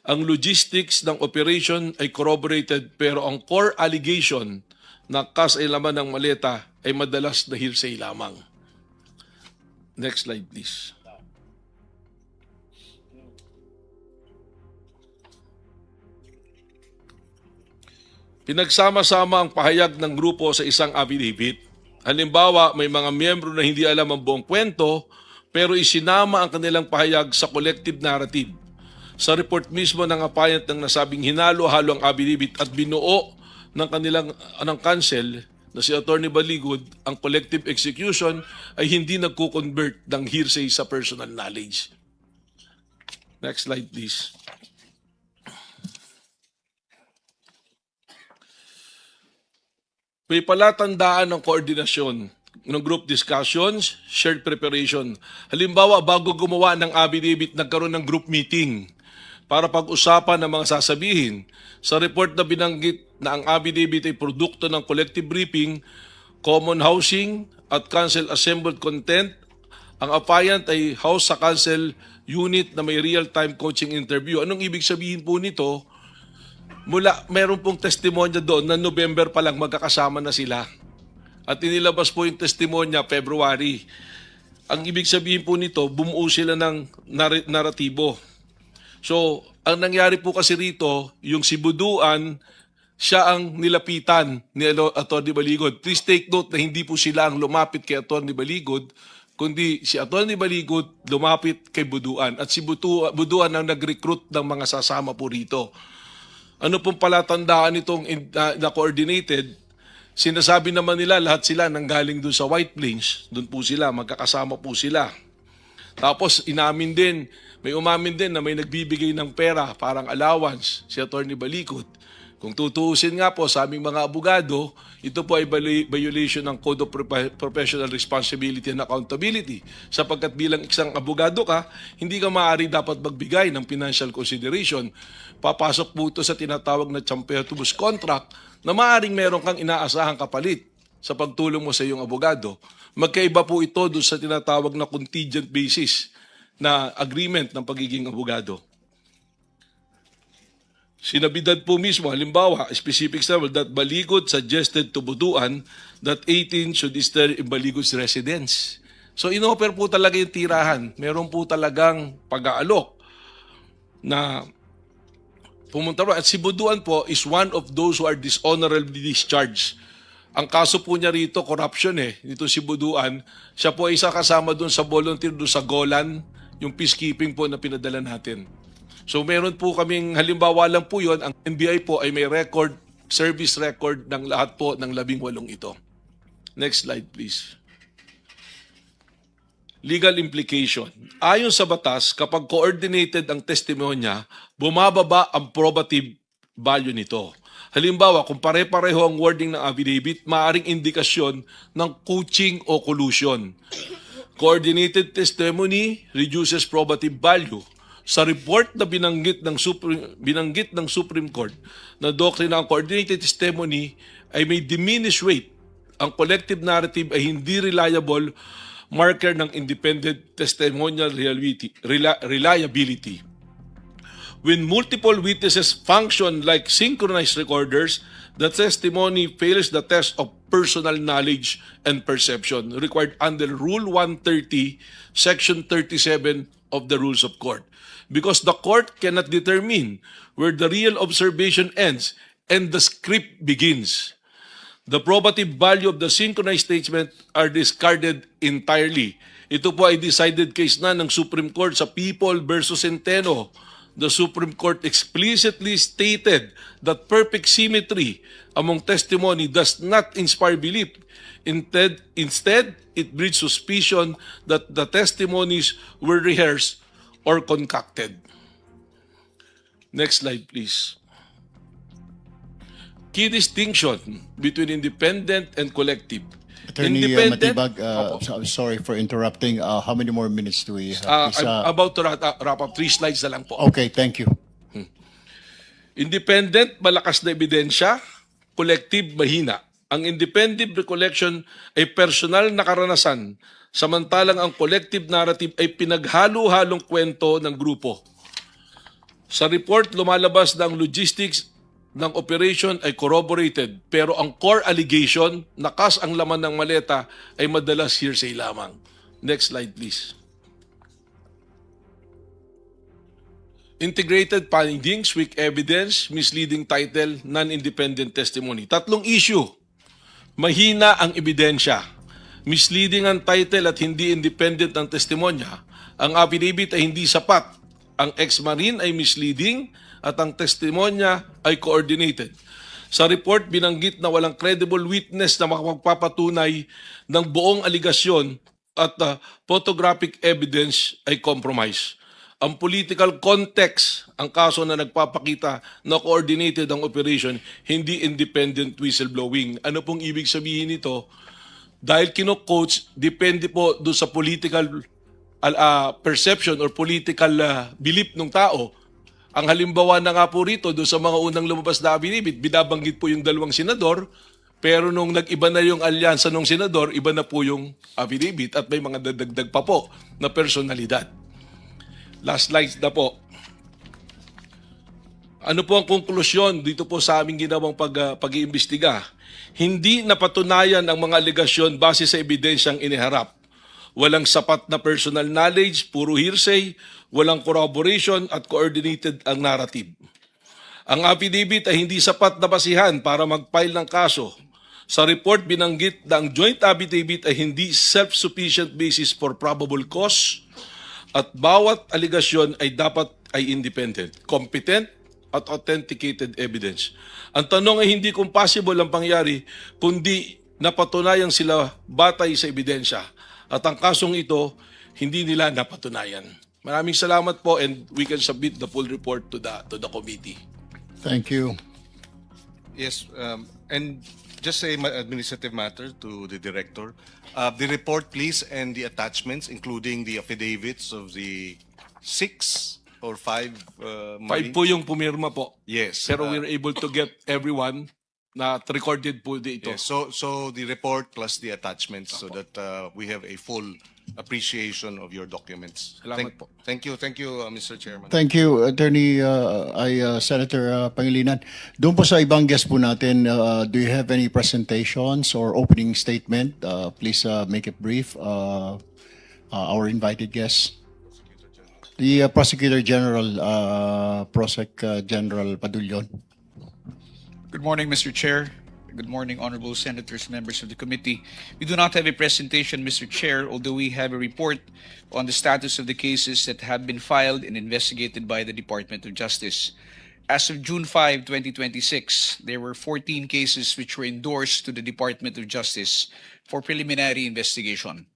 [SPEAKER 15] Ang logistics ng operation ay corroborated, pero ang core allegation na cash ay laman ng maleta ay madalas na hearsay lamang. Next slide, please. Pinagsama-sama ang pahayag ng grupo sa isang affidavit. Halimbawa, may mga miyembro na hindi alam ang buong kwento, pero isinama ang kanilang pahayag sa collective narrative. Sa report mismo ng applicant ng nasabing hinalo-halo ang affidavit at binuo ng counsel na si Atty. Baligod, ang collective execution ay hindi nagko-convert ng hearsay sa personal knowledge. Next slide, please. May palatandaan ng koordinasyon ng group discussions, shared preparation. Halimbawa, bago gumawa ng affidavit, nagkaroon ng group meeting para pag-usapan ng mga sasabihin. Sa report na binanggit na ang affidavit ay produkto ng collective briefing, common housing at council assembled content. Ang applicant ay house sa council unit na may real-time coaching interview. Anong ibig sabihin po nito? Meron pong testimonya doon na November pa lang magkakasama na sila. At inilabas po yung testimonya February. Ang ibig sabihin po nito, bumuo sila ng naratibo. So, ang nangyari po kasi rito, yung si Buduan, siya ang nilapitan ni Atty. Baligod. Please take note na hindi po sila ang lumapit kay Atty. Baligod, kundi si Atty. Baligod lumapit kay Buduan. At si Buduan ang nag-recruit ng mga sasama po rito. Ano pong palatandaan itong na-coordinated? Sinasabi naman nila lahat sila nanggaling dun sa White Plains. Dun po sila, magkakasama po sila. Tapos may umamin din na may nagbibigay ng pera, parang allowance, si Atty. Baligod. Kung tutuusin nga po sa aming mga abogado, ito po ay violation ng Code of Professional Responsibility and Accountability. Sapagkat bilang isang abogado ka, hindi ka maaari dapat magbigay ng financial consideration. Papasok po ito sa tinatawag na champertibus contract na maaaring meron kang inaasahang kapalit sa pagtulong mo sa iyong abogado. Magkaiba po ito doon sa tinatawag na contingent basis na agreement ng pagiging abogado. Sinabidad po mismo, halimbawa, specific example, that Baligod suggested to Buduan that 18 should stay in Baligod's residence. So inoffer po talaga yung tirahan. Meron po talagang pag-aalok na pumunta ro. At si Buduan po is one of those who are dishonorably discharged. Ang kaso po niya rito, corruption Dito si Buduan, siya po ay isa kasama doon sa volunteer doon sa Golan, yung peacekeeping po na pinadala natin. So meron po kaming, halimbawa lang po yun, ang NBI po ay may record, service record ng lahat po ng 18 ito. Next slide please. Legal implication. Ayon sa batas, kapag coordinated ang testimonya, bumababa ang probative value nito. Halimbawa, kung pare-pareho ang wording ng affidavit, maaaring indikasyon ng coaching o collusion. Coordinated testimony reduces probative value. Sa report na binanggit ng Supreme Court na doktrina ng coordinated testimony ay may diminished weight. Ang collective narrative ay hindi reliable marker ng independent testimonial reliability. When multiple witnesses function like synchronized recorders, the testimony fails the test of personal knowledge and perception required under Rule 130, Section 37 of the Rules of Court. Because the court cannot determine where the real observation ends and the script begins. The probative value of the synchronized statement are discarded entirely. Ito po ay decided case na ng Supreme Court sa People versus Centeno. The Supreme Court explicitly stated that perfect symmetry among testimony does not inspire belief. Instead, it breeds suspicion that the testimonies were rehearsed or concocted. Next slide, please. Key distinction between independent and collective.
[SPEAKER 2] Attorney Matibag, sorry for interrupting. How many more minutes do we have?
[SPEAKER 15] I'm about to wrap up. 3 slides na lang po.
[SPEAKER 2] Okay, thank you.
[SPEAKER 15] Independent, malakas na ebidensya. Collective, mahina. Ang independent recollection ay personal na karanasan, samantalang ang collective narrative ay pinaghalo-halong kwento ng grupo. Sa report, lumalabas na ang logistics ng operation ay corroborated, pero ang core allegation, nakas ang laman ng maleta, ay madalas hearsay lamang. Next slide, please. Integrated findings, weak evidence, misleading title, non-independent testimony. 3 issue. Mahina ang ebidensya. Misleading ang title at hindi independent ang testimonya. Ang affidavit ay hindi sapat. Ang ex-marine ay misleading at ang testimonya ay coordinated. Sa report, binanggit na walang credible witness na makapagpapatunay ng buong aligasyon at photographic evidence ay compromise. Ang political context, ang kaso na nagpapakita na coordinated ang operation, hindi independent whistleblowing. Ano pong ibig sabihin nito? Dahil kino-coach, depende po doon sa political perception or political belief ng tao. Ang halimbawa na nga po rito, doon sa mga unang lumabas na affidavit, binabanggit po yung 2 senador, pero nung nag-iba na yung alyansa ng senador, iba na po yung affidavit at may mga dadagdag pa po na personalidad. Last slide na po. Ano po ang konklusyon dito po sa aming ginawang pag-iimbestiga? Hindi napatunayan ang mga alegasyon base sa ebidensyang iniharap. Walang sapat na personal knowledge, puro hearsay, walang corroboration at coordinated ang narrative. Ang affidavit ay hindi sapat na basihan para mag-file ng kaso. Sa report, binanggit na ang joint affidavit ay hindi self-sufficient basis for probable cause at bawat aligasyon ay dapat ay independent, competent at authenticated evidence. Ang tanong ay hindi kung possible ang pangyari, kundi napatunayan sila batay sa ebidensya. At ang kasong ito, hindi nila napatunayan. Maraming salamat po and we can submit the full report to the committee.
[SPEAKER 2] Thank you.
[SPEAKER 16] Yes, and just a administrative matter to the director. The report, please, and the attachments, including the affidavits of the 6 or 5
[SPEAKER 15] Five po yung pumirma po.
[SPEAKER 16] Yes.
[SPEAKER 15] Pero we were able to get everyone na recorded po dito.
[SPEAKER 16] Yes, so the report plus the attachments so that we have a full appreciation of your documents.
[SPEAKER 15] Salamat po.
[SPEAKER 16] Thank you, Mr. Chairman.
[SPEAKER 2] Thank you, Attorney Senator Pangilinan. Doon po sa ibang guest po natin, do you have any presentations or opening statement? Please make it brief. Our invited guests. The Prosecutor General, Prosec General Padulyon.
[SPEAKER 17] Good morning, Mr. Chair. Good morning, honorable senators, members of the committee. We do not have a presentation, Mr. Chair, although we have a report on the status of the cases that have been filed and investigated by the Department of Justice. As of June 5, 2026, there were 14 cases which were endorsed to the Department of Justice for preliminary investigation.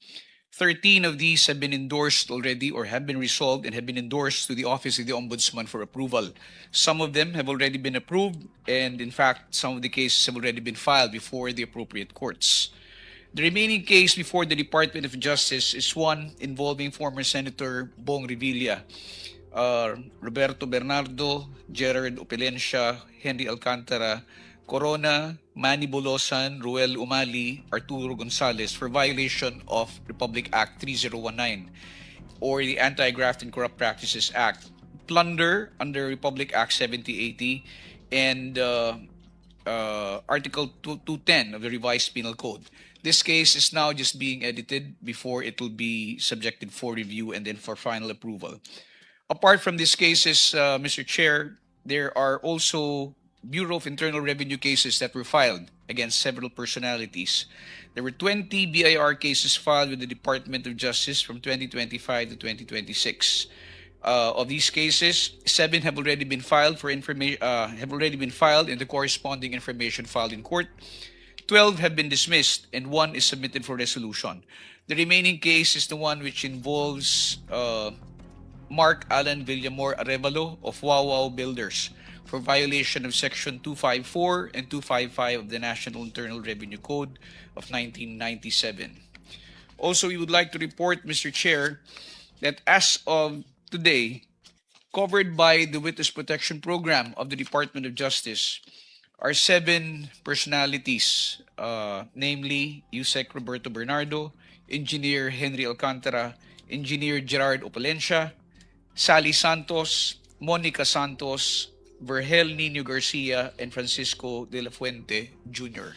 [SPEAKER 17] 13 of these have been endorsed already or have been resolved and have been endorsed to the Office of the Ombudsman for approval. Some of them have already been approved, and in fact, some of the cases have already been filed before the appropriate courts. The remaining case before the Department of Justice is one involving former Senator Bong Revilla, Roberto Bernardo, Gerard Opelencia, Henry Alcantara, Corona, Manny Bolosan, Ruel Umali, Arturo Gonzalez for violation of Republic Act 3019 or the Anti-Graft and Corrupt Practices Act, plunder under Republic Act 7080, and Article 210 of the Revised Penal Code. This case is now just being edited before it will be subjected for review and then for final approval. Apart from these cases, Mr. Chair, there are also Bureau of Internal Revenue cases that were filed against several personalities. There were 20 BIR cases filed with the Department of Justice from 2025 to 2026. Of these cases, 7 have already been filed for have already been filed in the corresponding information filed in court. 12 have been dismissed and 1 is submitted for resolution. The remaining case is the one which involves Mark Alan Villamor Arevalo of Wow Builders for violation of Section 254 and 255 of the National Internal Revenue Code of 1997. Also, we would like to report, Mr. Chair, that as of today, covered by the Witness Protection Program of the Department of Justice, are 7 personalities, namely Yusek Roberto Bernardo, Engineer Henry Alcantara, Engineer Gerard Opelencia, Sally Santos, Monica Santos, Vergel Nino Garcia, and Francisco de la Fuente Jr.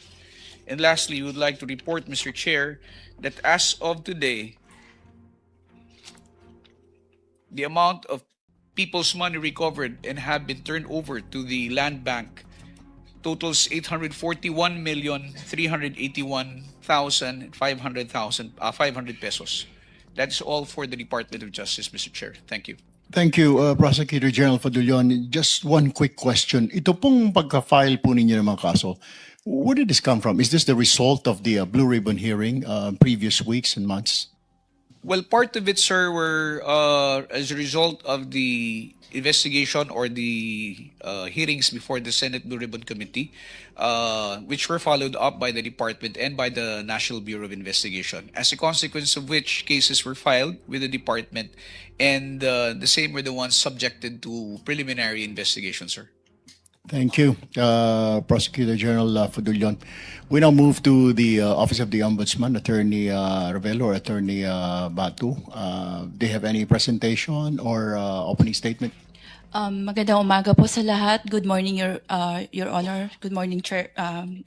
[SPEAKER 17] And lastly, we would like to report, Mr. Chair, that as of today, the amount of people's money recovered and have been turned over to the Land Bank totals 841,381,500 pesos. That's all for the Department of Justice, Mr. Chair. Thank you.
[SPEAKER 2] Thank you, Prosecutor General Padulyon. Just one quick question. Ito pong pagka-file po ninyo ng mga kaso, where did this come from? Is this the result of the Blue Ribbon hearing previous weeks and months?
[SPEAKER 17] Well, part of it, sir, were as a result of the investigation or the hearings before the Senate Blue Ribbon Committee, which were followed up by the department and by the National Bureau of Investigation, as a consequence of which cases were filed with the department, and the same were the ones subjected to preliminary investigation, sir.
[SPEAKER 2] Thank you, Prosecutor General Padulyon. We now move to the Office of the Ombudsman, Attorney Revelo or Attorney Batu. Do you have any presentation or opening statement?
[SPEAKER 18] Magandang umaga po sa lahat. Good morning, Your Honor. Good morning,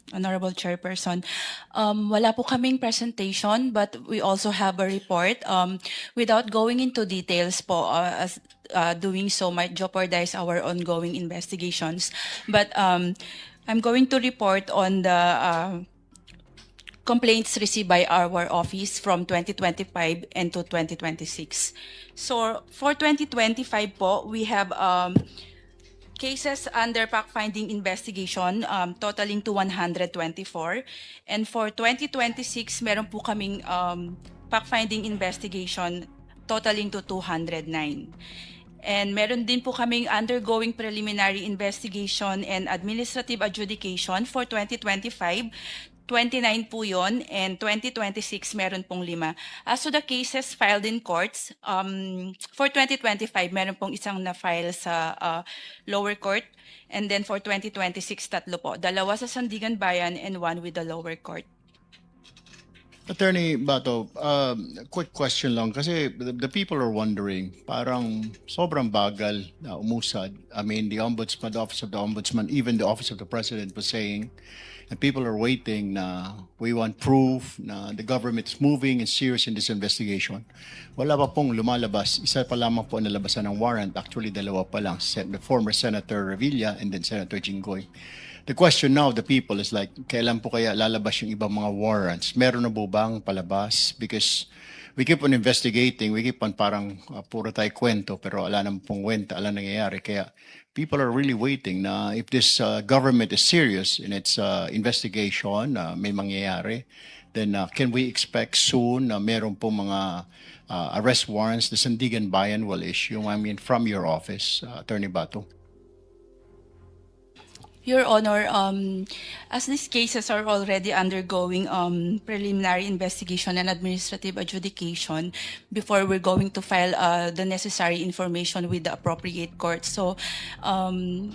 [SPEAKER 18] Honorable Chairperson. Wala po kaming presentation, but we also have a report. Without going into details po, as doing so might jeopardize our ongoing investigations. But I'm going to report on the complaints received by our office from 2025 and to 2026. So for 2025 po, we have cases under fact-finding investigation totaling to 124. And for 2026, meron po kaming fact-finding investigation totaling to 209. And meron din po kaming undergoing preliminary investigation and administrative adjudication for 2025. 29 po yun, and 2026 meron pong 5. As to the cases filed in courts, for 2025 meron pong isang na-file sa lower court, and then for 2026 tatlo po. 2 sa Sandigan Bayan and 1 with the lower court.
[SPEAKER 2] Attorney Bato, quick question lang kasi the people are wondering, parang sobrang bagal na umusad. I mean, the Ombudsman, the Office of the Ombudsman, even the Office of the President was saying, and people are waiting na we want proof na the government is moving and serious in this investigation. Wala pa pong lumalabas. Isa pa lamang po nalabasan ng warrant. Actually, 2 pa lang. The former Senator Revilla and then Senator Jinggoy. The question now of the people is like, kailan po kaya lalabas yung ibang mga warrants? Meron na po bang palabas? Because we keep on investigating, we keep on parang puro tayo kwento, pero ala naman pong kwenta, ala nangyayari. Kaya people are really waiting na if this government is serious in its investigation, may mangyayari, then can we expect soon na meron pong mga arrest warrants the Sandigan Bayan will issue, I mean, from your office, Attorney Bato?
[SPEAKER 18] Your Honor, as these cases are already undergoing preliminary investigation and administrative adjudication before we're going to file the necessary information with the appropriate court. So, I'm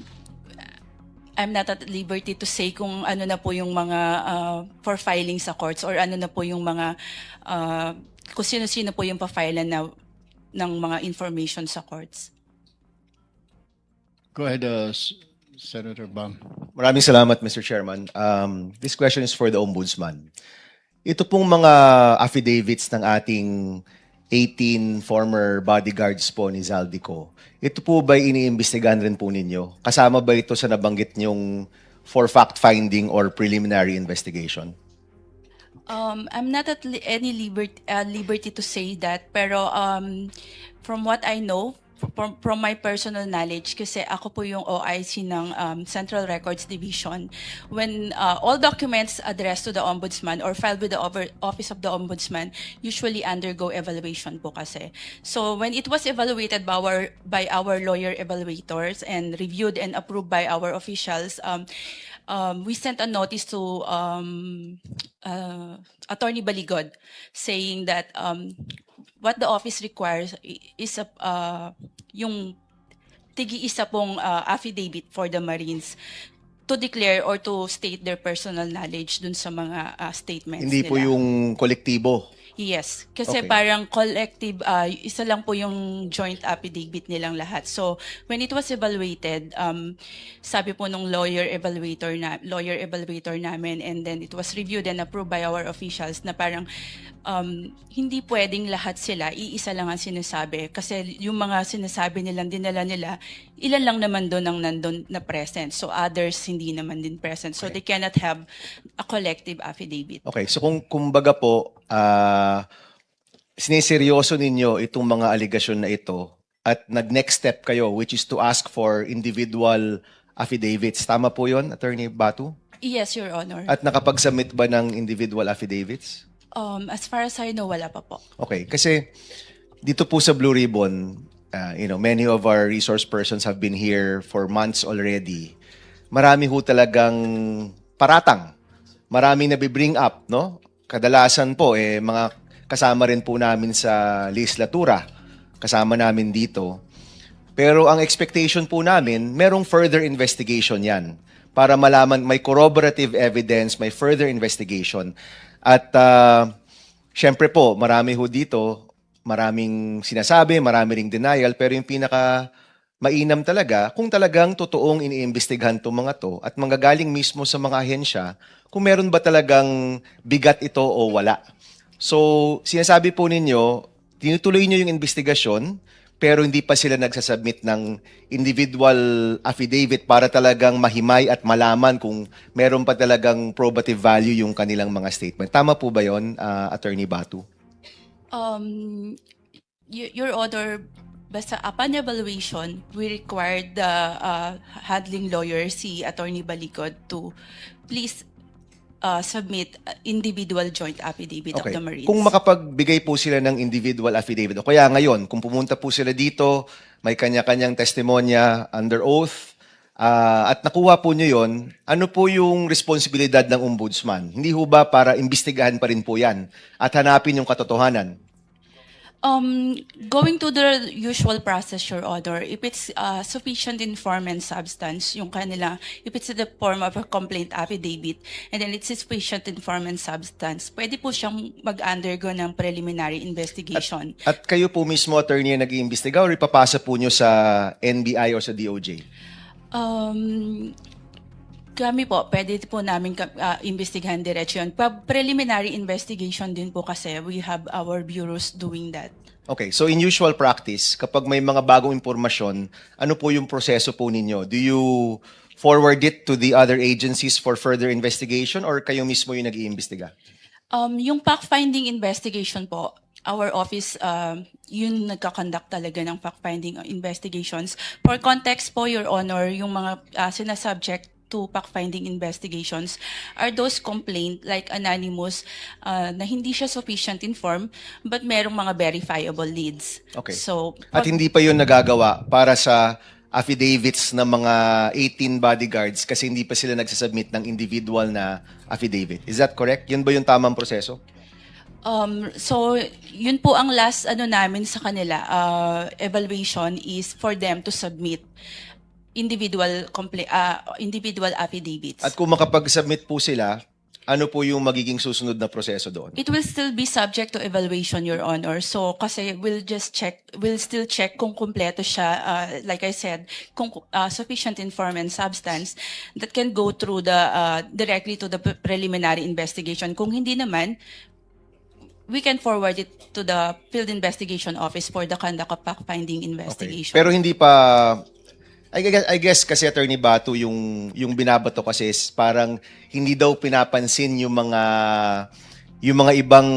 [SPEAKER 18] not at liberty to say kung ano na po yung mga for filing sa courts or ano na po yung mga kung sino-sino po yung pa-file na ng mga information sa courts.
[SPEAKER 2] Go ahead, Senator Bam.
[SPEAKER 19] Maraming salamat, Mr. Chairman. This question is for the Ombudsman. Ito pong mga affidavits ng ating 18 former bodyguards po ni Zaldico, ito po ba iniimbestigahan rin po ninyo? Kasama ba ito sa nabanggit nyong for fact-finding or preliminary investigation?
[SPEAKER 18] I'm not at any liberty to say that, pero from what I know, from my personal knowledge, kasi ako po yung OIC ng Central Records Division, when all documents addressed to the Ombudsman or filed with the Office of the Ombudsman usually undergo evaluation po kasi. So when it was evaluated by our lawyer evaluators and reviewed and approved by our officials, we sent a notice to Attorney Baligod saying that what the office requires is yung tigi-isa pong affidavit for the Marines to declare or to state their personal knowledge dun sa mga statements
[SPEAKER 19] Hindi
[SPEAKER 18] nila.
[SPEAKER 19] po yung kolektibo.
[SPEAKER 18] Yes, kasi
[SPEAKER 19] Okay.
[SPEAKER 18] parang collective, isa lang po yung joint affidavit nilang lahat. So, when it was evaluated, sabi po nung lawyer evaluator namin, and then it was reviewed and approved by our officials na parang hindi pwedeng lahat sila, iisa lang ang sinasabi. Kasi yung mga sinasabi nilang dinala nila, ilan lang naman doon ang nandun na present. So, others hindi naman din present. So, they cannot have a collective affidavit.
[SPEAKER 19] Okay, so kung kumbaga po, siniseryoso ninyo itong mga aligasyon na ito at nag-next step kayo, which is to ask for individual affidavits. Tama po yon, Attorney Batu?
[SPEAKER 18] Yes, Your Honor.
[SPEAKER 19] At nakapag-submit ba ng individual affidavits?
[SPEAKER 18] As far as I know, wala pa po.
[SPEAKER 19] Okay, kasi dito po sa Blue Ribbon, many of our resource persons have been here for months already. Marami ho talagang paratang. Maraming nabibring up, no? Kadalasan po, mga kasama rin po namin sa legislatura. Kasama namin dito. Pero ang expectation po namin, merong further investigation yan. Para malaman, may corroborative evidence, may further investigation. At syempre po, marami ho dito, maraming sinasabi, marami ring denial, pero yung pinaka mainam talaga, kung talagang totoong iniimbestigahan itong mga to at manggagaling mismo sa mga ahensya, kung meron ba talagang bigat ito o wala. So, sinasabi po ninyo, tinutuloy nyo yung investigasyon, pero hindi pa sila nagsasubmit ng individual affidavit para talagang mahimay at malaman kung meron pa talagang probative value yung kanilang mga statement. Tama po ba yun, Attorney Batu?
[SPEAKER 18] Your Honor, basta upon evaluation, we required the handling lawyer, si Attorney Baligod, to please submit individual joint affidavit of the Marines.
[SPEAKER 19] Kung makapagbigay po sila ng individual affidavit, o kaya ngayon, kung pumunta po sila dito, may kanya-kanyang testimonya under oath, at nakuha po nyo yon, ano po yung responsibilidad ng ombudsman? Hindi ho ba para imbestigahan pa rin po yan at hanapin yung katotohanan?
[SPEAKER 18] Going to the usual process, Your Honor, if it's sufficient in form and substance, yung kanila, if it's in the form of a complaint affidavit, and then it's sufficient in form and substance, pwede po siyang mag-undergo ng preliminary investigation.
[SPEAKER 19] At kayo po mismo, attorney, na nag-iimbestiga o ipapasa po nyo sa NBI o sa DOJ?
[SPEAKER 18] Kami po, pwede po namin investigahan diretso yun. Preliminary investigation din po kasi we have our bureaus doing that.
[SPEAKER 19] Okay, so in usual practice, kapag may mga bagong impormasyon, ano po yung proseso po ninyo? Do you forward it to the other agencies for further investigation or kayo mismo yung nag-iimbestiga?
[SPEAKER 18] Yung fact-finding investigation po, our office, yun nagkakonduct talaga ng fact-finding investigations. For context po, Your Honor, yung mga sinasubject to fact-finding investigations are those complaint like anonymous na hindi siya sufficient in form but merong mga verifiable leads.
[SPEAKER 19] Okay.
[SPEAKER 18] So,
[SPEAKER 19] At hindi pa yun nagagawa para sa affidavits ng mga 18 bodyguards kasi hindi pa sila nagsasubmit ng individual na affidavit. Is that correct? Yun ba yung tamang proseso?
[SPEAKER 18] So, yun po ang last namin sa kanila, evaluation is for them to submit individual affidavits.
[SPEAKER 19] At kung makapag-submit po sila, ano po yung magiging susunod na proseso doon?
[SPEAKER 18] It will still be subject to evaluation, Your Honor. So, kasi we'll still check kung kumpleto siya, like I said, kung sufficient in form and substance that can go through directly to the preliminary investigation. Kung hindi naman, we can forward it to the Field Investigation Office for the conduct of fact-finding investigation.
[SPEAKER 19] Pero hindi pa... I guess kasi Attorney Batu yung binabato kasi is parang hindi daw pinapansin yung mga ibang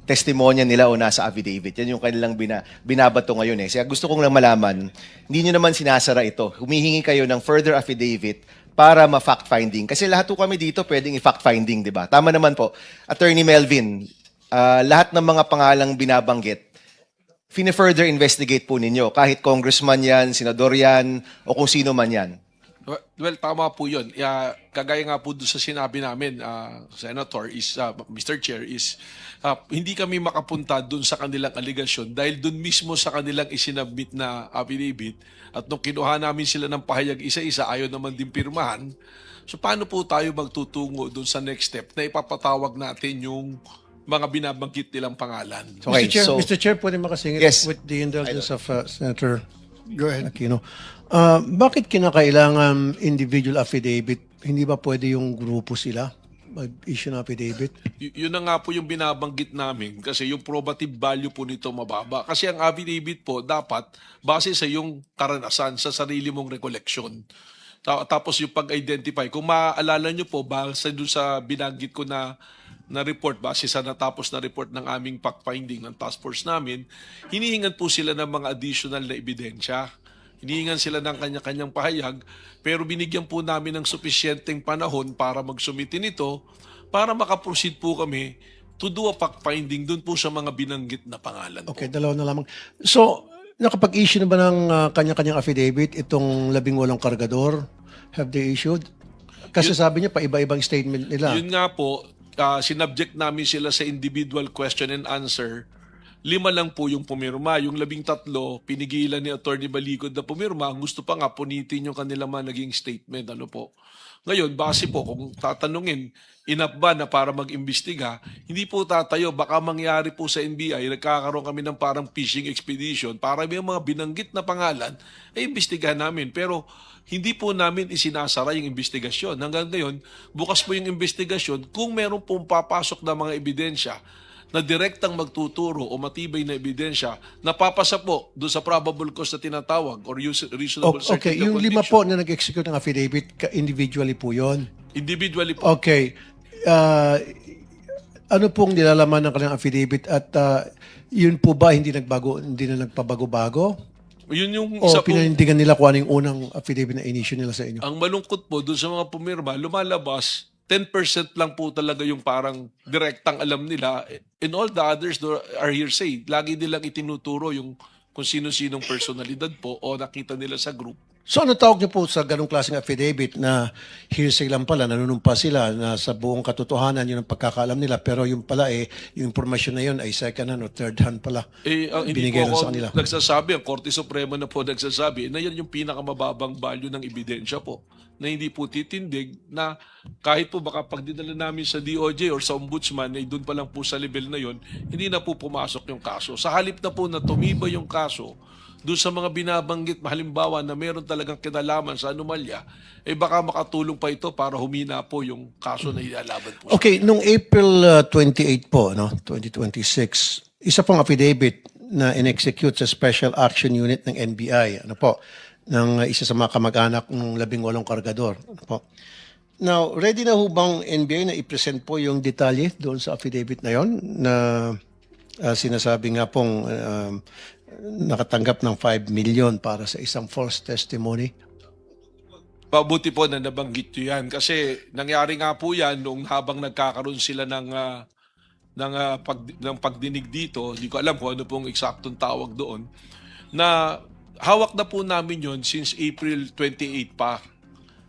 [SPEAKER 19] testimonya nila o nasa affidavit. Yan yung kanilang binabato ngayon eh. Kaya gusto kong lang malaman, hindi nyo naman sinasara ito. Humihingi kayo ng further affidavit para ma-fact-finding. Kasi lahat po kami dito pwedeng i-fact-finding, di ba? Tama naman po. Attorney Melvin, lahat ng mga pangalang binabanggit, further investigate po ninyo. Kahit congressman yan, senador yan, o kung sino man yan.
[SPEAKER 15] Well, tama po yun. Kagaya nga po doon sa sinabi namin, Senator, Mr. Chair, hindi kami makapunta doon sa kanilang aligasyon dahil doon mismo sa kanilang isinabmit na affidavit at nung kinuha namin sila ng pahayag isa-isa, ayaw naman din pirmahan. So paano po tayo magtutungo doon sa next step na ipapatawag natin yung mga binabanggit nilang pangalan?
[SPEAKER 19] Okay,
[SPEAKER 5] Mr. Chair, pwede makasingit with the indulgence of Senator Aquino. Bakit kinakailangan individual affidavit? Hindi ba pwede yung grupo sila mag-issue ng affidavit?
[SPEAKER 15] Yun na nga po yung binabanggit namin kasi yung probative value po nito mababa. Kasi ang affidavit po dapat base sa yung karanasan, sa sarili mong recollection. Tapos yung pag-identify. Kung maaalala nyo po, base doon sa binanggit ko na report, base sa natapos na report ng aming fact-finding ng task force namin, hinihingan po sila ng mga additional na ebidensya. Hinihingan sila ng kanya-kanyang pahayag, pero binigyan po namin ng sufisyenteng panahon para magsumitin ito, para makaproceed po kami to do a fact-finding dun po sa mga binanggit na pangalan po.
[SPEAKER 5] Okay, dalawa na lamang. So, nakapag-issue na ba ng kanya-kanyang affidavit itong 18 kargador? Have they issued? Kasi sabi niya pa iba-ibang statement nila.
[SPEAKER 15] Yun nga po, sinubject namin sila sa individual question and answer. 5 lang po yung pumirma. Yung 13, pinigilan ni Attorney Balikod na pumirma. Gusto pa nga punitin yung kanilang mga naging statement. Ano po? Ngayon, base po, kung tatanungin, enough ba na para mag-imbestiga, hindi po tatayo. Baka mangyari po sa NBI, nagkakaroon kami ng parang fishing expedition para may mga binanggit na pangalan, ay imbestigahan namin. Pero hindi po namin isinasara yung investigasyon. Hanggang ngayon, bukas po yung investigasyon kung meron pong papasok na mga ebidensya na direktang magtuturo o matibay na ebidensya na papasa po doon sa probable cause na tinatawag or reasonable certainty.
[SPEAKER 5] Okay, yung 5 po na nag-execute ng affidavit, individually po yon.
[SPEAKER 15] Individually po.
[SPEAKER 5] Okay. Ano pong nilalaman ng kanilang affidavit at yun po ba hindi na nagpabago-bago?
[SPEAKER 15] Yun yung
[SPEAKER 5] O
[SPEAKER 15] isa po,
[SPEAKER 5] pinanindigan nila kung ano yung unang affidavit na in-issue nila sa inyo?
[SPEAKER 15] ang malungkot po doon sa mga pumirma, lumalabas 10% lang po talaga yung parang direktang alam nila. And all the others are hearsay. Lagi nilang itinuturo yung kung sino-sinong personalidad po o nakita nila sa group.
[SPEAKER 5] So ano tawag niyo po sa ganong klaseng affidavit na hearsay lang pala, nanunumpa sila na sa buong katotohanan yun ang pagkakaalam nila, pero yung pala yung impormasyon na yun ay second hand o third hand pala.
[SPEAKER 15] Hindi
[SPEAKER 5] Binigay
[SPEAKER 15] po
[SPEAKER 5] lang
[SPEAKER 15] ako
[SPEAKER 5] sa kanila.
[SPEAKER 15] nagsasabi, ang Korte Suprema na po nagsasabi na yan yung pinakamababang value ng ebidensya po, na hindi po titindig, na kahit po baka pag dinala namin sa DOJ or sa Ombudsman, ay doon pa lang po sa level na yon, hindi na po pumasok yung kaso. Sa halip na po na tumibay yung kaso, doon sa mga binabanggit, halimbawa na meron talagang kinalaman sa anomalya, baka makatulong pa ito para humina po yung kaso na ilalaban po.
[SPEAKER 5] Okay, nung April 28 po, 2026, isa pong affidavit na in-execute sa Special Action Unit ng NBI, ng isa sa mga kamag-anak ng 18 kargador. Now, ready na ho bang NBI na i-present po yung detalye doon sa affidavit na yon na sinasabi nga pong nakatanggap ng 5 million para sa isang false testimony?
[SPEAKER 15] Pabuti po na nabanggit nyo yan kasi nangyari nga po yan nung habang nagkakaroon sila ng pagdinig dito, hindi ko alam kung ano pong eksaktong tawag doon, na hawak na po namin yon since April 28 pa.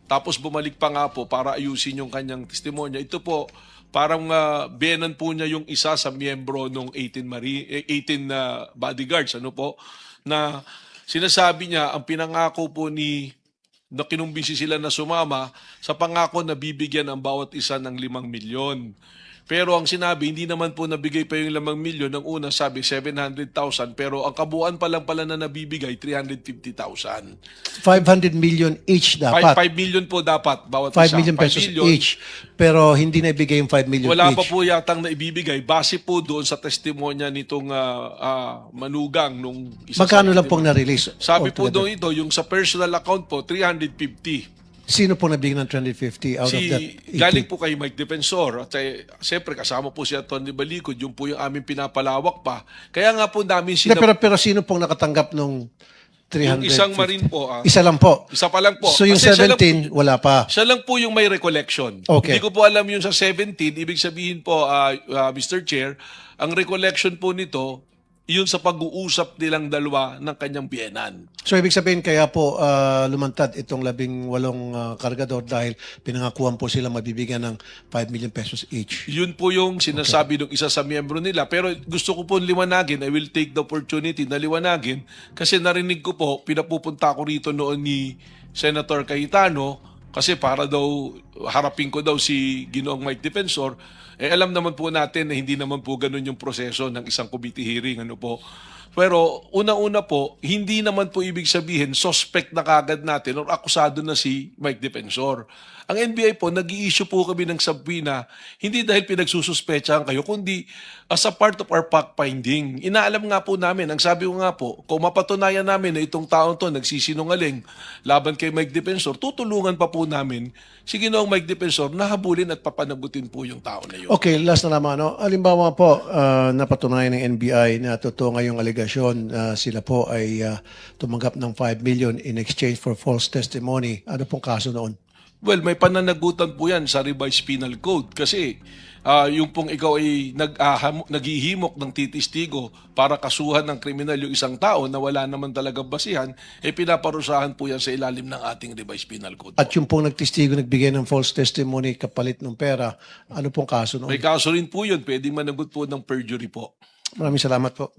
[SPEAKER 15] Tapos bumalik pa nga po para ayusin yung kanyang testimonya. Ito po, parang biyenan po niya yung isa sa miyembro ng 18 bodyguards, na sinasabi niya, ang pinangako po na kinumbisi sila na sumama, sa pangako na bibigyan ang bawat isa ng 5 milyon. Pero ang sinabi, hindi naman po nabigay pa yung 5 milyon. Ang una sabi, 700,000. Pero ang kabuuan pa lang pala na nabibigay, 350,000.
[SPEAKER 5] 500 million each dapat.
[SPEAKER 15] 5 million po dapat, bawat
[SPEAKER 5] 5
[SPEAKER 15] isa.
[SPEAKER 5] million pesos
[SPEAKER 15] 5 million.
[SPEAKER 5] each. Pero hindi na ibigay yung 5 million
[SPEAKER 15] Wala
[SPEAKER 5] each.
[SPEAKER 15] pa po yatang naibibigay. Base po doon sa testimonya nitong manugang nung isa
[SPEAKER 5] Magkano
[SPEAKER 15] sa
[SPEAKER 5] lang pong na-release?
[SPEAKER 15] Sabi po
[SPEAKER 5] altogether?
[SPEAKER 15] doon ito, yung sa personal account po, 350.
[SPEAKER 5] Sino po nabigyan ng 350 out of that 80?
[SPEAKER 15] Galing po kay Mike Defensor. At siyempre, kasama po si Atty. Balicod. Yung po yung aming pinapalawak pa. Kaya nga po namin
[SPEAKER 5] Pero sino pong nakatanggap nung 350?
[SPEAKER 15] Yung isang marine po.
[SPEAKER 5] Isa lang po?
[SPEAKER 15] Isa pa lang po.
[SPEAKER 5] So yung
[SPEAKER 15] Kasi siya lang
[SPEAKER 5] 17, wala pa?
[SPEAKER 15] Siya lang po yung may recollection.
[SPEAKER 5] Okay.
[SPEAKER 15] Hindi ko po alam yung sa 17. Ibig sabihin po, Mr. Chair, ang recollection po nito, yun sa pag-uusap nilang dalawa ng kanyang biyenan.
[SPEAKER 5] So ibig sabihin kaya po lumantad itong 18 kargador dahil pinangakuan po sila mabibigyan ng 5 million pesos each.
[SPEAKER 15] Yun po yung sinasabi ng isa sa miyembro nila. Pero gusto ko po liwanagin, I will take the opportunity na liwanagin kasi narinig ko po, pinapupunta ko rito noon ni Senator Cayetano kasi para daw harapin ko daw si Ginoong Mike Defensor. Alam naman po natin na hindi naman po ganun yung proseso ng isang committee hearing. Pero una-una po, hindi naman po ibig sabihin suspect na kagad natin or akusado na si Mike Defensor. Ang NBI po, nag-i-issue po kami ng subpoena, hindi dahil pinagsususpechahan kayo, kundi as a part of our fact-finding. Inaalam nga po namin, ang sabi ko nga po, kung mapatunayan namin na itong taon to nagsisinungaling laban kay Mike Defensor, tutulungan pa po namin si Ginoong Mike Defensor na habulin at papanagutin po yung tao na yun.
[SPEAKER 5] Okay, last na naman. Halimbawa po, napatunayan ng NBI na totoo ngayong aligasyon sila po ay tumanggap ng 5 million in exchange for false testimony. Ano pong kaso noon?
[SPEAKER 15] Well, may pananagutan po yan sa revised penal code kasi yung pong ikaw ay naghihimok ng titistigo para kasuhan ng kriminal yung isang tao na wala naman talagang basihan, pinaparusahan po yan sa ilalim ng ating revised penal code.
[SPEAKER 5] At yung pong nagtestigo nagbigay ng false testimony kapalit ng pera, ano pong kaso noon?
[SPEAKER 15] May kaso rin po yun, pwedeng managot po ng perjury po.
[SPEAKER 5] Maraming salamat po.